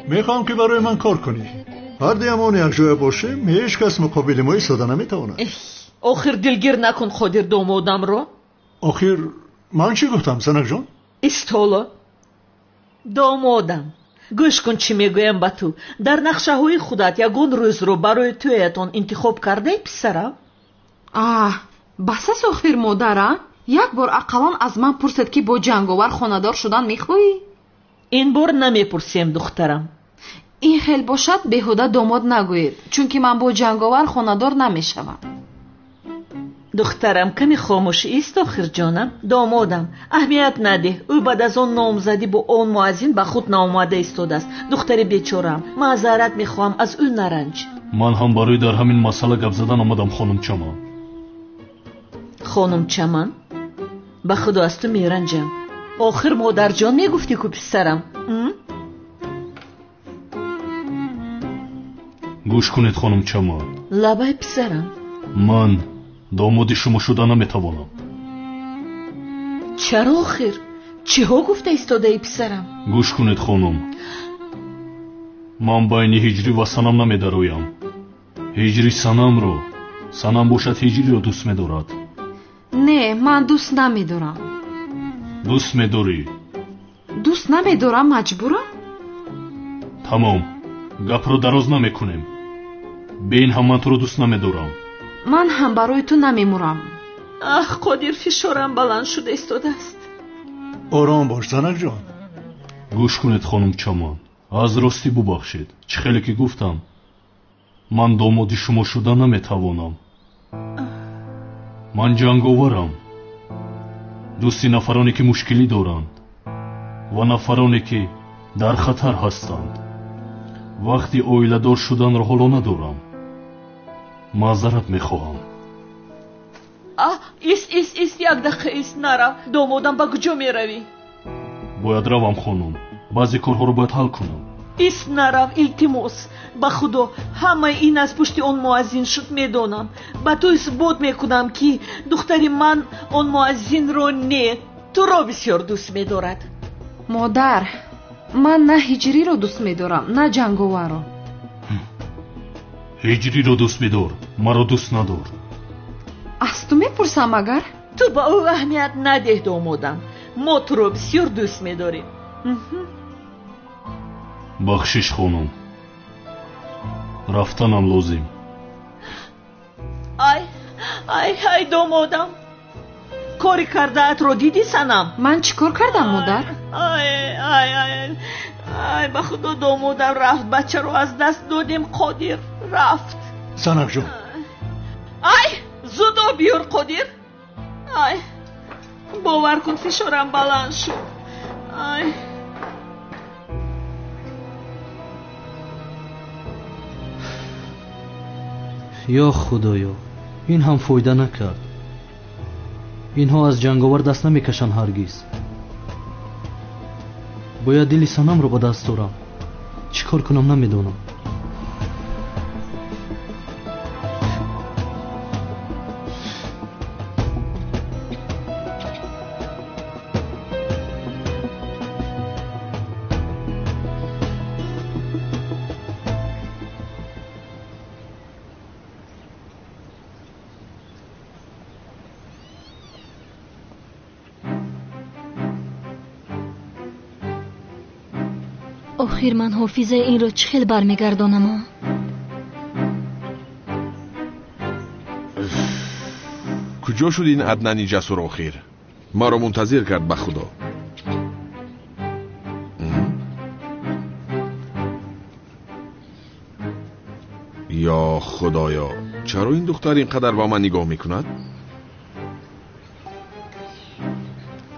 میخوام که برای من کار کنی هر دیمون یک جای باشیم هیچ کس مقابل ما ایستاده نمیتونه آخر دلگیر نکن خودیر دامادم رو آخر من چی گفتم زنک جان؟ ایستالا دامادم گوش کن چی میگویم با تو در نقشه های خودت یگون روز رو برای تویتون انتخاب کرده پسرم؟ بس است آخر مادرم یک بار اقلان از من پرسید که با جنگاور خاندار شدن میخواهی؟ این بار نمیپرسیم دخترم این خیل باشد بهوده داماد نگوید چون که من با جنگاور خاندار نمیشوم دخترم کمی خاموش ایست آخر جانم دامادم اهمیت نده او بعد از آن نامزدی با آن مؤذن به خود ناآمده ایستاده است دختر بیچارم معذرت میخواهم از او نرنج من هم برای در همین مسئله گپ زدن آمدم خانم چمن خانم چمن به خدا از تو میرنجم آخر مادر جان میگفتی که پسرم گوش کنید خانم چمن لبای پسرم من داماد شما شده نمیتوانم چرا آخر چه ها گفته ایستاده ای پسرم گوش کنید خانم من بین هجری و سنم نمیدرویم هجری سنم رو سنم باشد هجری رو دوست میدارد نه من دوست نمیدارم دوست میداری دوست نمیدارم مجبورم تمام گپ رو دراز نمیکنیم بین هم من تو رو دوست نمیدارم من هم برای تو نمیمورم قادر فشارم بلند شده ایستاده است آرام باش زنک جان گوش کنید خانم چمن از راستی ببخشید چه خیلی که گفتم من دامادی شما شده نمیتوانم من جنگاورم دوستی نفرانی که مشکلی دارند و نفرانی که در خطر هستند وقتی اویله دار شدن را حالا ندارم معذرت میخواهم ایست یک دقیقه ایست نرو دامادم با کجا میروی باید روم خانم بعضی کارها رو باید حل کنم ایست نرو التماس با خدا همه این از پشت اون مؤذن شد میدونم با تو اثبات میکنم که دختری من اون مؤذن رو نه تو را بسیار دوست میدارد مادر من نه هجری رو دوست میدارم نه جنگاور رو هجری رو دوست میدار مرا دوست ندار از تو میپرسم اگر تو با او اهمیت نده دامادم ما تو رو بسیار دوست میداریم بخشش خانم رفتنم لازم ای دامادم کاری کرده ات رو دیدی سنم من چی کار کردم مادر ای به خدا دامادم رفت بچه رو از دست دادیم قادر رفت زنک جان زود بیار قادر ай бовар кун фишорам баланд шуд. ай ё худоё, ин ҳам фоида накард. инҳо аз ҷанговар даст намекашанд ҳаргиз. бояд дили санамро ба даст орам. чӣ кор кунам намедонам. охир ман ҳофизаи инро чӣ хел бармегардонам? куҷо шуд ин аднани ҷасур охир? маро мунтазир кард ба худо. ё худоё, чаро ин духтар ин қадар ба ман нигоҳ мекунад?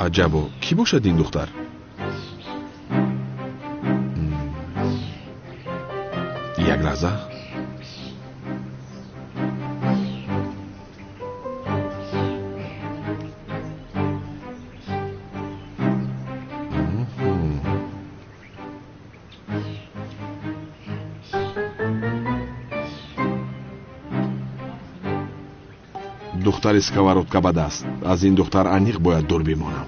аҷабо, кӣ бошад ин духтар? як лаҳза. духтари сковородка бад аст. аз ин духтар аниқ бояд дур бимонам.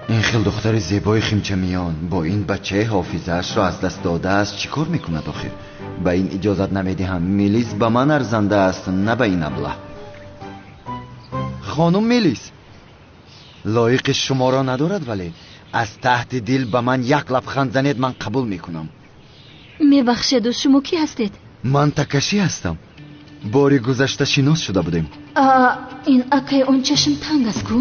ин хел духтари зебои химчамиён бо ин бачаи ҳофизаашро аз даст додааст чӣ кор мекунад охир? ба ин иҷозат намедиҳам. мелис ба ман арзанда аст, на ба ин аблаҳ. хонум мелис, лоиқи шуморо надорад, вале аз таҳти дил ба ман як лабханд занед, ман қабул мекунам. мебахшеду, шумо кӣ ҳастед? ман такашӣ ҳастам. бори гузашта шинос шуда будем. ин акай он чашм танг аст ку?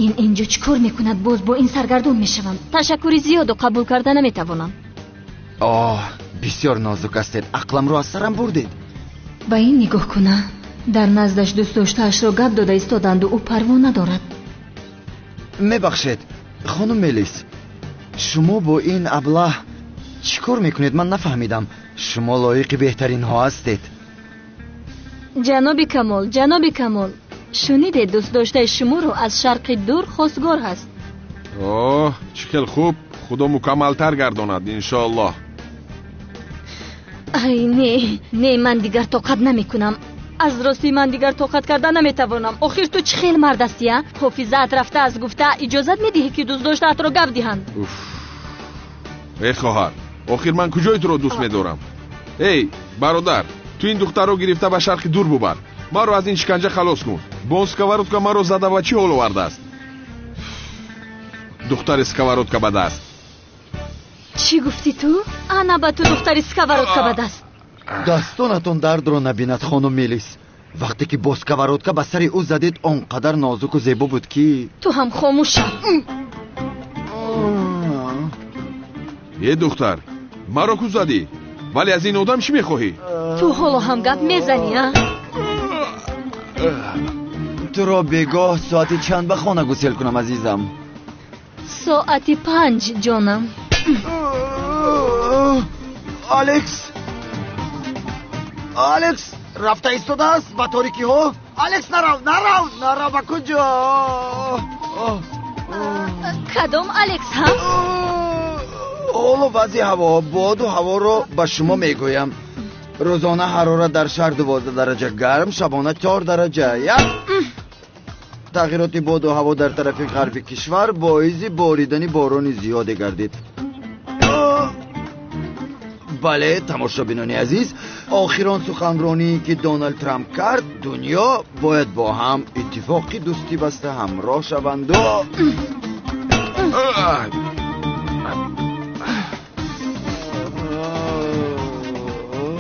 ин инҷо чӣ кор мекунад? боз бо ин саргардон мешавам. ташаккури зиёду қабул карда наметавонам. бисёр нозук ҳастед. ақламро аз сарам бурдед. ба ин нигоҳ куна. дар наздаш дӯстдоштаашро гап дода истоданду ӯ парво надорад. мебахшед хонум мелис, шумо бо ин аблаҳ чӣ кор мекунед? ман нафаҳмидам. шумо лоиқи беҳтаринҳо ҳастед. ҷаноби камол, шунидед дӯстдоштаи шуморо аз шарқи дур хостгор ҳаст. чӣ хел хуб. худо мукаммалтар гардонад иншоаллоҳ. не ман дигар тоқат намекунам. аз ростӣ ман дигар тоқат карда наметавонам. охир ту чӣ хел мард ҳастӣ? ҳофизаат рафта аз гуфта иҷозат медиҳӣ ки дӯстдоштаатро гап диҳанд? хоҳар, охир ман куҷои туро дӯст медорам? эй бародар, ту ин духтарро гирифта ба шарқи дур бубар. маро аз ин шиканҷа халос кун. бо сковородка маро зада ва чӣ ҳол овардааст? духтари сковородка бад аст. чӣ гуфтӣ ту? ана ба ту духтари сковородка бад аст. дастонатон дардро набинад хонум мелис. вақте ки бо сковородка ба сари ӯ задед, он қадар нозуку зебо буд ки... ту ҳам хомӯш шав. духтар, маро ку задӣ, вале аз ин одам чӣ мехоҳӣ? ту ҳоло ҳам гап мезанӣ? туро бегоҳ соати чанд ба хона гусел кунам азизам? соати 5 ҷонам. алекс рафта истодааст ба торикиҳо. алекс нарав ба куҷо? кадом алекс ҳам? ҳоло вазъи ҳаво, боду ҳаворо ба шумо мегӯям. рӯзона ҳарорат дар шаҳр 12 дараҷа гарм, шабона 4 дараҷа. тағйироти боду ҳаво дар тарафи ғарби кишвар боиси боридани борони зиёде гардид. бале тамошобинони азиз, охирон суханроние ки Доналд Трамп кард, дунё бояд бо ҳам иттифоқи дӯстӣ баста ҳамроҳ шаванду...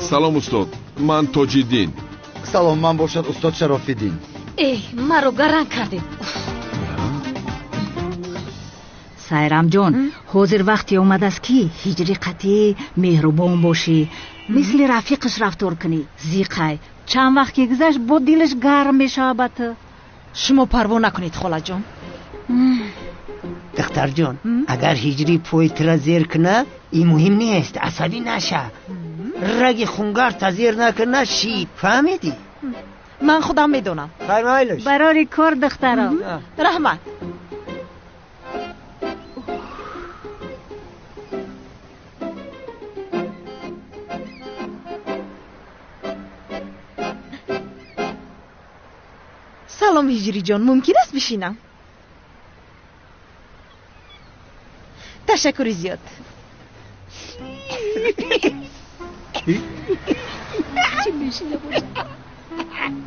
салом устод, ман тоҷиддин. салом, ман бошад устод шарофиддин. маро гаранг кардед. сайрамҷон, ҳозир вақте омадааст ки ҳиҷри қатъӣ меҳрубон бошӣ. مثل رفیقش رفتار کنی. زیقای چند وقت که گذشت با دلش گرم میشه. البته شما پروا نکنید خاله جان. دختر جان اگر هجری پویت را زیر کنه این مهم نیست، عصبی نشه. رگ خونگر تزیر نکنه شید. فهمیدی؟ من خودم میدونم. فرمایلش. برای کار دخترم. رحمت. سلام هجری جان، ممکن است بشینم؟ تشکر زیاد.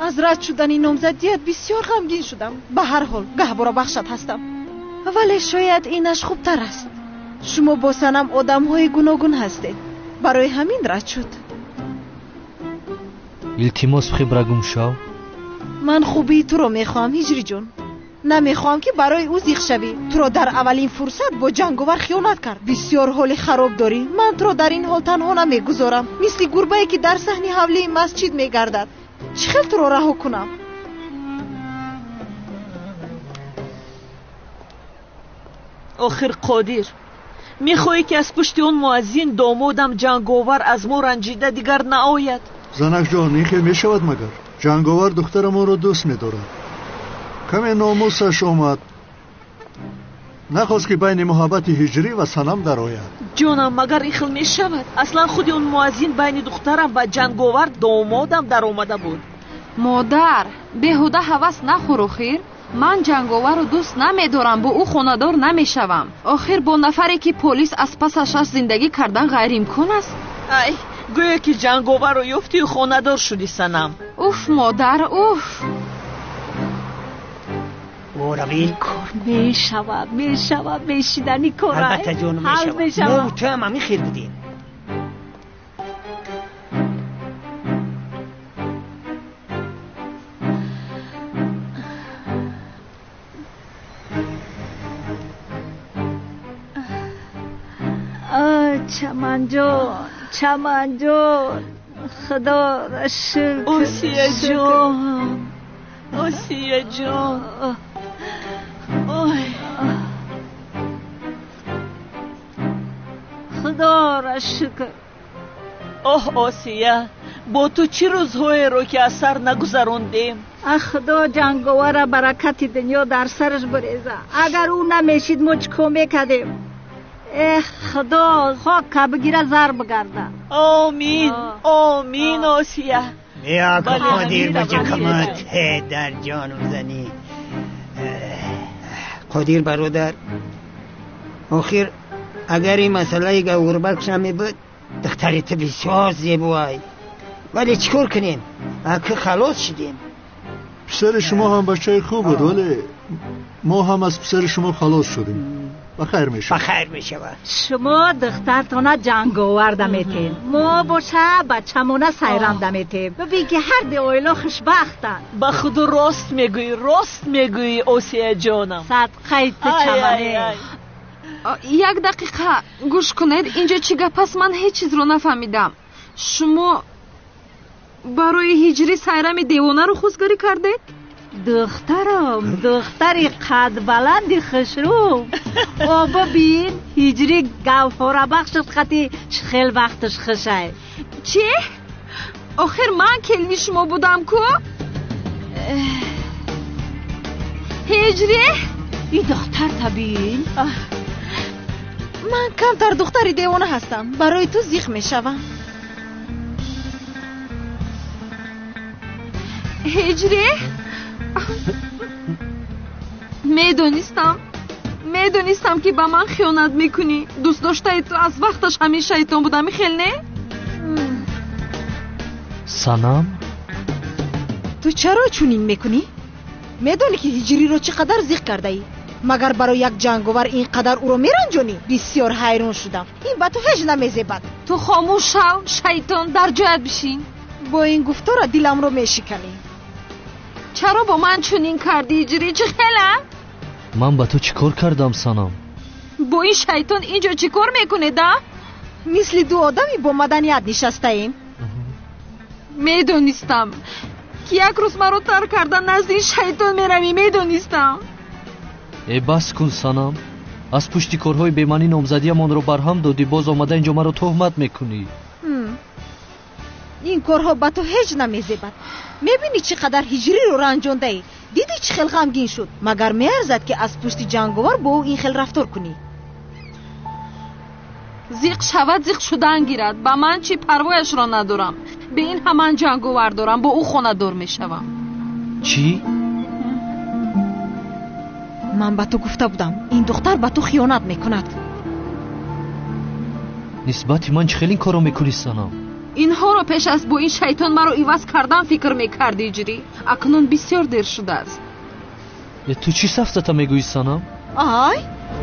از رد شدن این نامزدیت بسیار غمگین شدم. به هر حال گهواره بخشت هستم، ولی شاید اینش خوبتر است. شما با سنم آدم های گوناگون هستید، برای همین رد شد. التماس بخی برگم شو. من خوبی تو رو میخوام هجری جون. نمیخوام که برای او زیخ شوی. تو رو در اولین فرصت با جنگاور خیانت کرد. بسیار حال خراب داری. من تو رو در این حال تنها نمیگذارم. مثل گربه‌ای که در صحن حوله مسجد میگردد. چخیل تو رو رها کنم؟ آخر قادر میخوایی که از پشت اون مؤذن دامادم جنگاور از ما رنجیده دیگر نآید؟ زنک جان این که میشود مگر؟ جنگاور دختر ما رو دوست میدارد. کمی ناموسش اومد، نخواست که بین محبت هجری و سنم در آید. جانم مگر این خیل می شود؟ اصلا خود اون مؤذن بین دخترم و جنگاور دامادم در آمده بود. مادر بهوده هوس نخور. خیر من جنگاور رو دوست نمیدارم، با او خانه‌دار نمیشوم. آخر با نفری که پلیس از پسش زندگی کردن غیر امکان است. ای گویا که جنگاور رو یافتی و خانه‌دار شدی سنم. اوف مادر اوف. روی کار میشود بشیدنی کار. البته جانو میشود. ما تو هم همی خیر بودیم. چمن جان خدا را شکر. آسیه جان خدا را شکر. آسیه با تو چی روزهای رو که از سر نگذروندیم؟ خدا جنگاور برکت دنیا در سرش بریزه. اگر او نمیشید ما چکو میکردیم؟ خدا خاک بگیره زر بگرده. آمین آمین. آسیه یا که قادر بچه کمت در جانم زنی. قادر برادر آخر اگر این مسئله گوربک شمی بود دختریت بسیار زیبایی، ولی چکار کنیم؟ که خلاص شدیم. پسر شما هم بچه خوب بود ولی ما هم از پسر شما خلاص شدیم. بخیر میشه. بخیر میشه. شما دخترتانه جنگاور دمیتین، ما باشه بچمونه سیرم دمیتیم. ببین که هر دی اویلا خوشبختن. با خود راست میگویی آسیه جانم. صدقه تو چمنه. یک دقیقه گوش کنید. اینجا چی گپ است؟ من هیچ چیز رو نفهمیدم. شما برای هجری سیرم دیوانه رو خوزگاری کردید؟ دخترم دختری قد بلند خوشرو. ببین هجری گوهر بخشت خطی خیلی وقتش خوشه. چی؟ آخر من کلمی شما بودم کو؟ هجری؟ این دختر تبین. من کمتر دختری دیوانه هستم، برای تو زیخ میشوم. هجری؟ میدونستم که با من خیانت میکنی. دوست داشته تو از وقتش همیشه شیطان بودم. خیلی نه؟ سنم تو چرا چونین میکنی؟ میدونی که هجری رو چقدر زیخ کرده ای؟ مگر برای یک جنگاور اینقدر او رو میرنجونی؟ بسیار حیران شدم. این با تو هیچ نمیزیبد. تو خاموش شو شیطان، در جایت بشین. با این گفتار دلم رو میشکنی. چرا با من چونین کردی هجری؟ چه خیلی؟ من با تو چیکار کردم سنم؟ با این شیطان اینجا چیکار میکنه ده؟ مثل دو آدمی با مدنیت نشسته ایم. میدونستم که یک روز مرا ترک کردن نزد این شیطان میروی. میدونستم. بس کن سنم، از پشت کارهای بیمانی نامزدیمان رو برهم دادی، باز آمده اینجا مرا تهمت میکنی. این کارها به تو هیچ نمیزیبد. میبینی چقدر هجری رو رنجانده ای؟ دیدی چه خیل غمگین شد؟ مگر میارزد که از پشت جنگاور با او این خیل رفتار کنی؟ زیق شود زیق شدن گیرد. با من چی پروایش را ندارم. به این همان جنگاور دارم، با او خانه دار میشوم. چی؟ من به تو گفته بودم این دختر به تو خیانت میکند. نسبت من چه خیلی این کارو میکنی سنم؟ اینها را پیش از با این شیطان مرا عوض کردن فکر میکردی جری. اکنون بسیار دیر شده است. تو چی سفزتا میگویی سنم؟ آی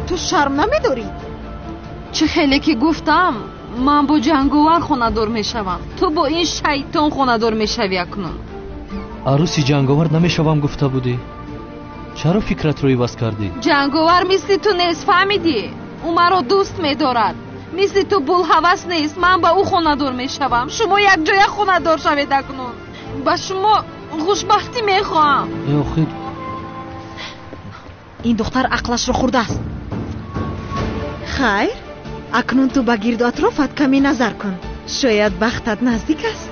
تو شرم نمیداری؟ چه خیلی که گفتم من با جنگاور خانه دار میشوم، تو با این شیطان خانه دار میشوی. اکنون عروسی جنگاور نمیشوم گفته بودی، چرا فکرت رو عوض کردی؟ جنگاور مثل تو نیست، فهمیدی؟ او مرا دوست میدارد. مثل تو بولهوس نیست. من با او خانه دار میشوم. شما یک جای خانه دار شوید. اکنون با شما خوشبختی میخواهم. آخر این دختر عقلش رو خورده است. خیر، اکنون تو با گرد اطرافت کمی نظر کن، شاید بختت نزدیک است.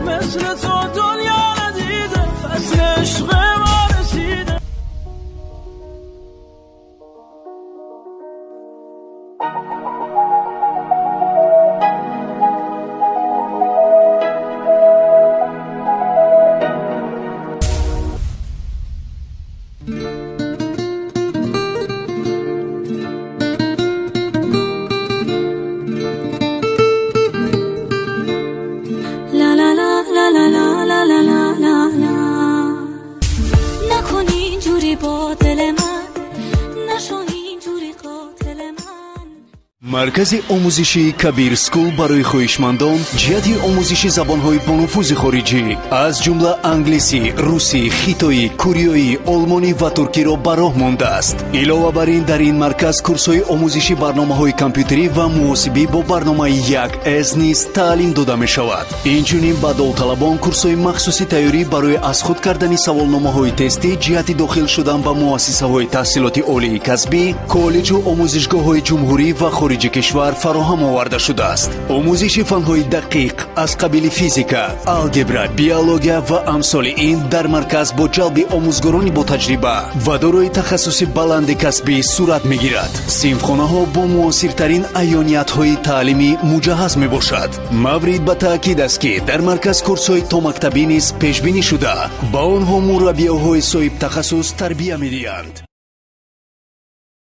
مثل تو دنیا ندیده، فصل عشق ما رسیده. مرکز آموزشی کبیر سکول برای خویشمندان جهت آموزش زبان‌های با نفوذ خارجی از جمله انگلیسی، روسی، خیتایی، کوریایی، آلمانی و ترکی را به راه مانده است. علاوه بر این در این مرکز کورس‌های آموزشی برنامه‌های کامپیوتری و محاسبی با برنامه 1S نیز تعلیم داده می‌شود. اینچنین به داوطلبان کورس‌های مخصوصی تیاری برای از خود کردن سوالنامه‌های تستی جهت داخل شدن به مؤسسه‌های تحصیلات عالی کسبی، کالج و آموزشگاه‌های جمهوری و خارجی کشور فراهم آورده شده است. آموزش فن‌های دقیق از قبیل فیزیکا، الگبرا، بیولوژیا و امثال این در مرکز با جلب آموزگاران با تجربه و دارای تخصص بلند کسبی صورت می‌گیرد. صنفخانه‌ها با معاصرترین عیانیت‌های تعلیمی مجهز می‌باشد. مورد به تأکید است که در مرکز کورس‌های تا مکتبی نیز پیش بینی شده. با آنها مربی‌های صاحب تخصص تربیت می‌دهند.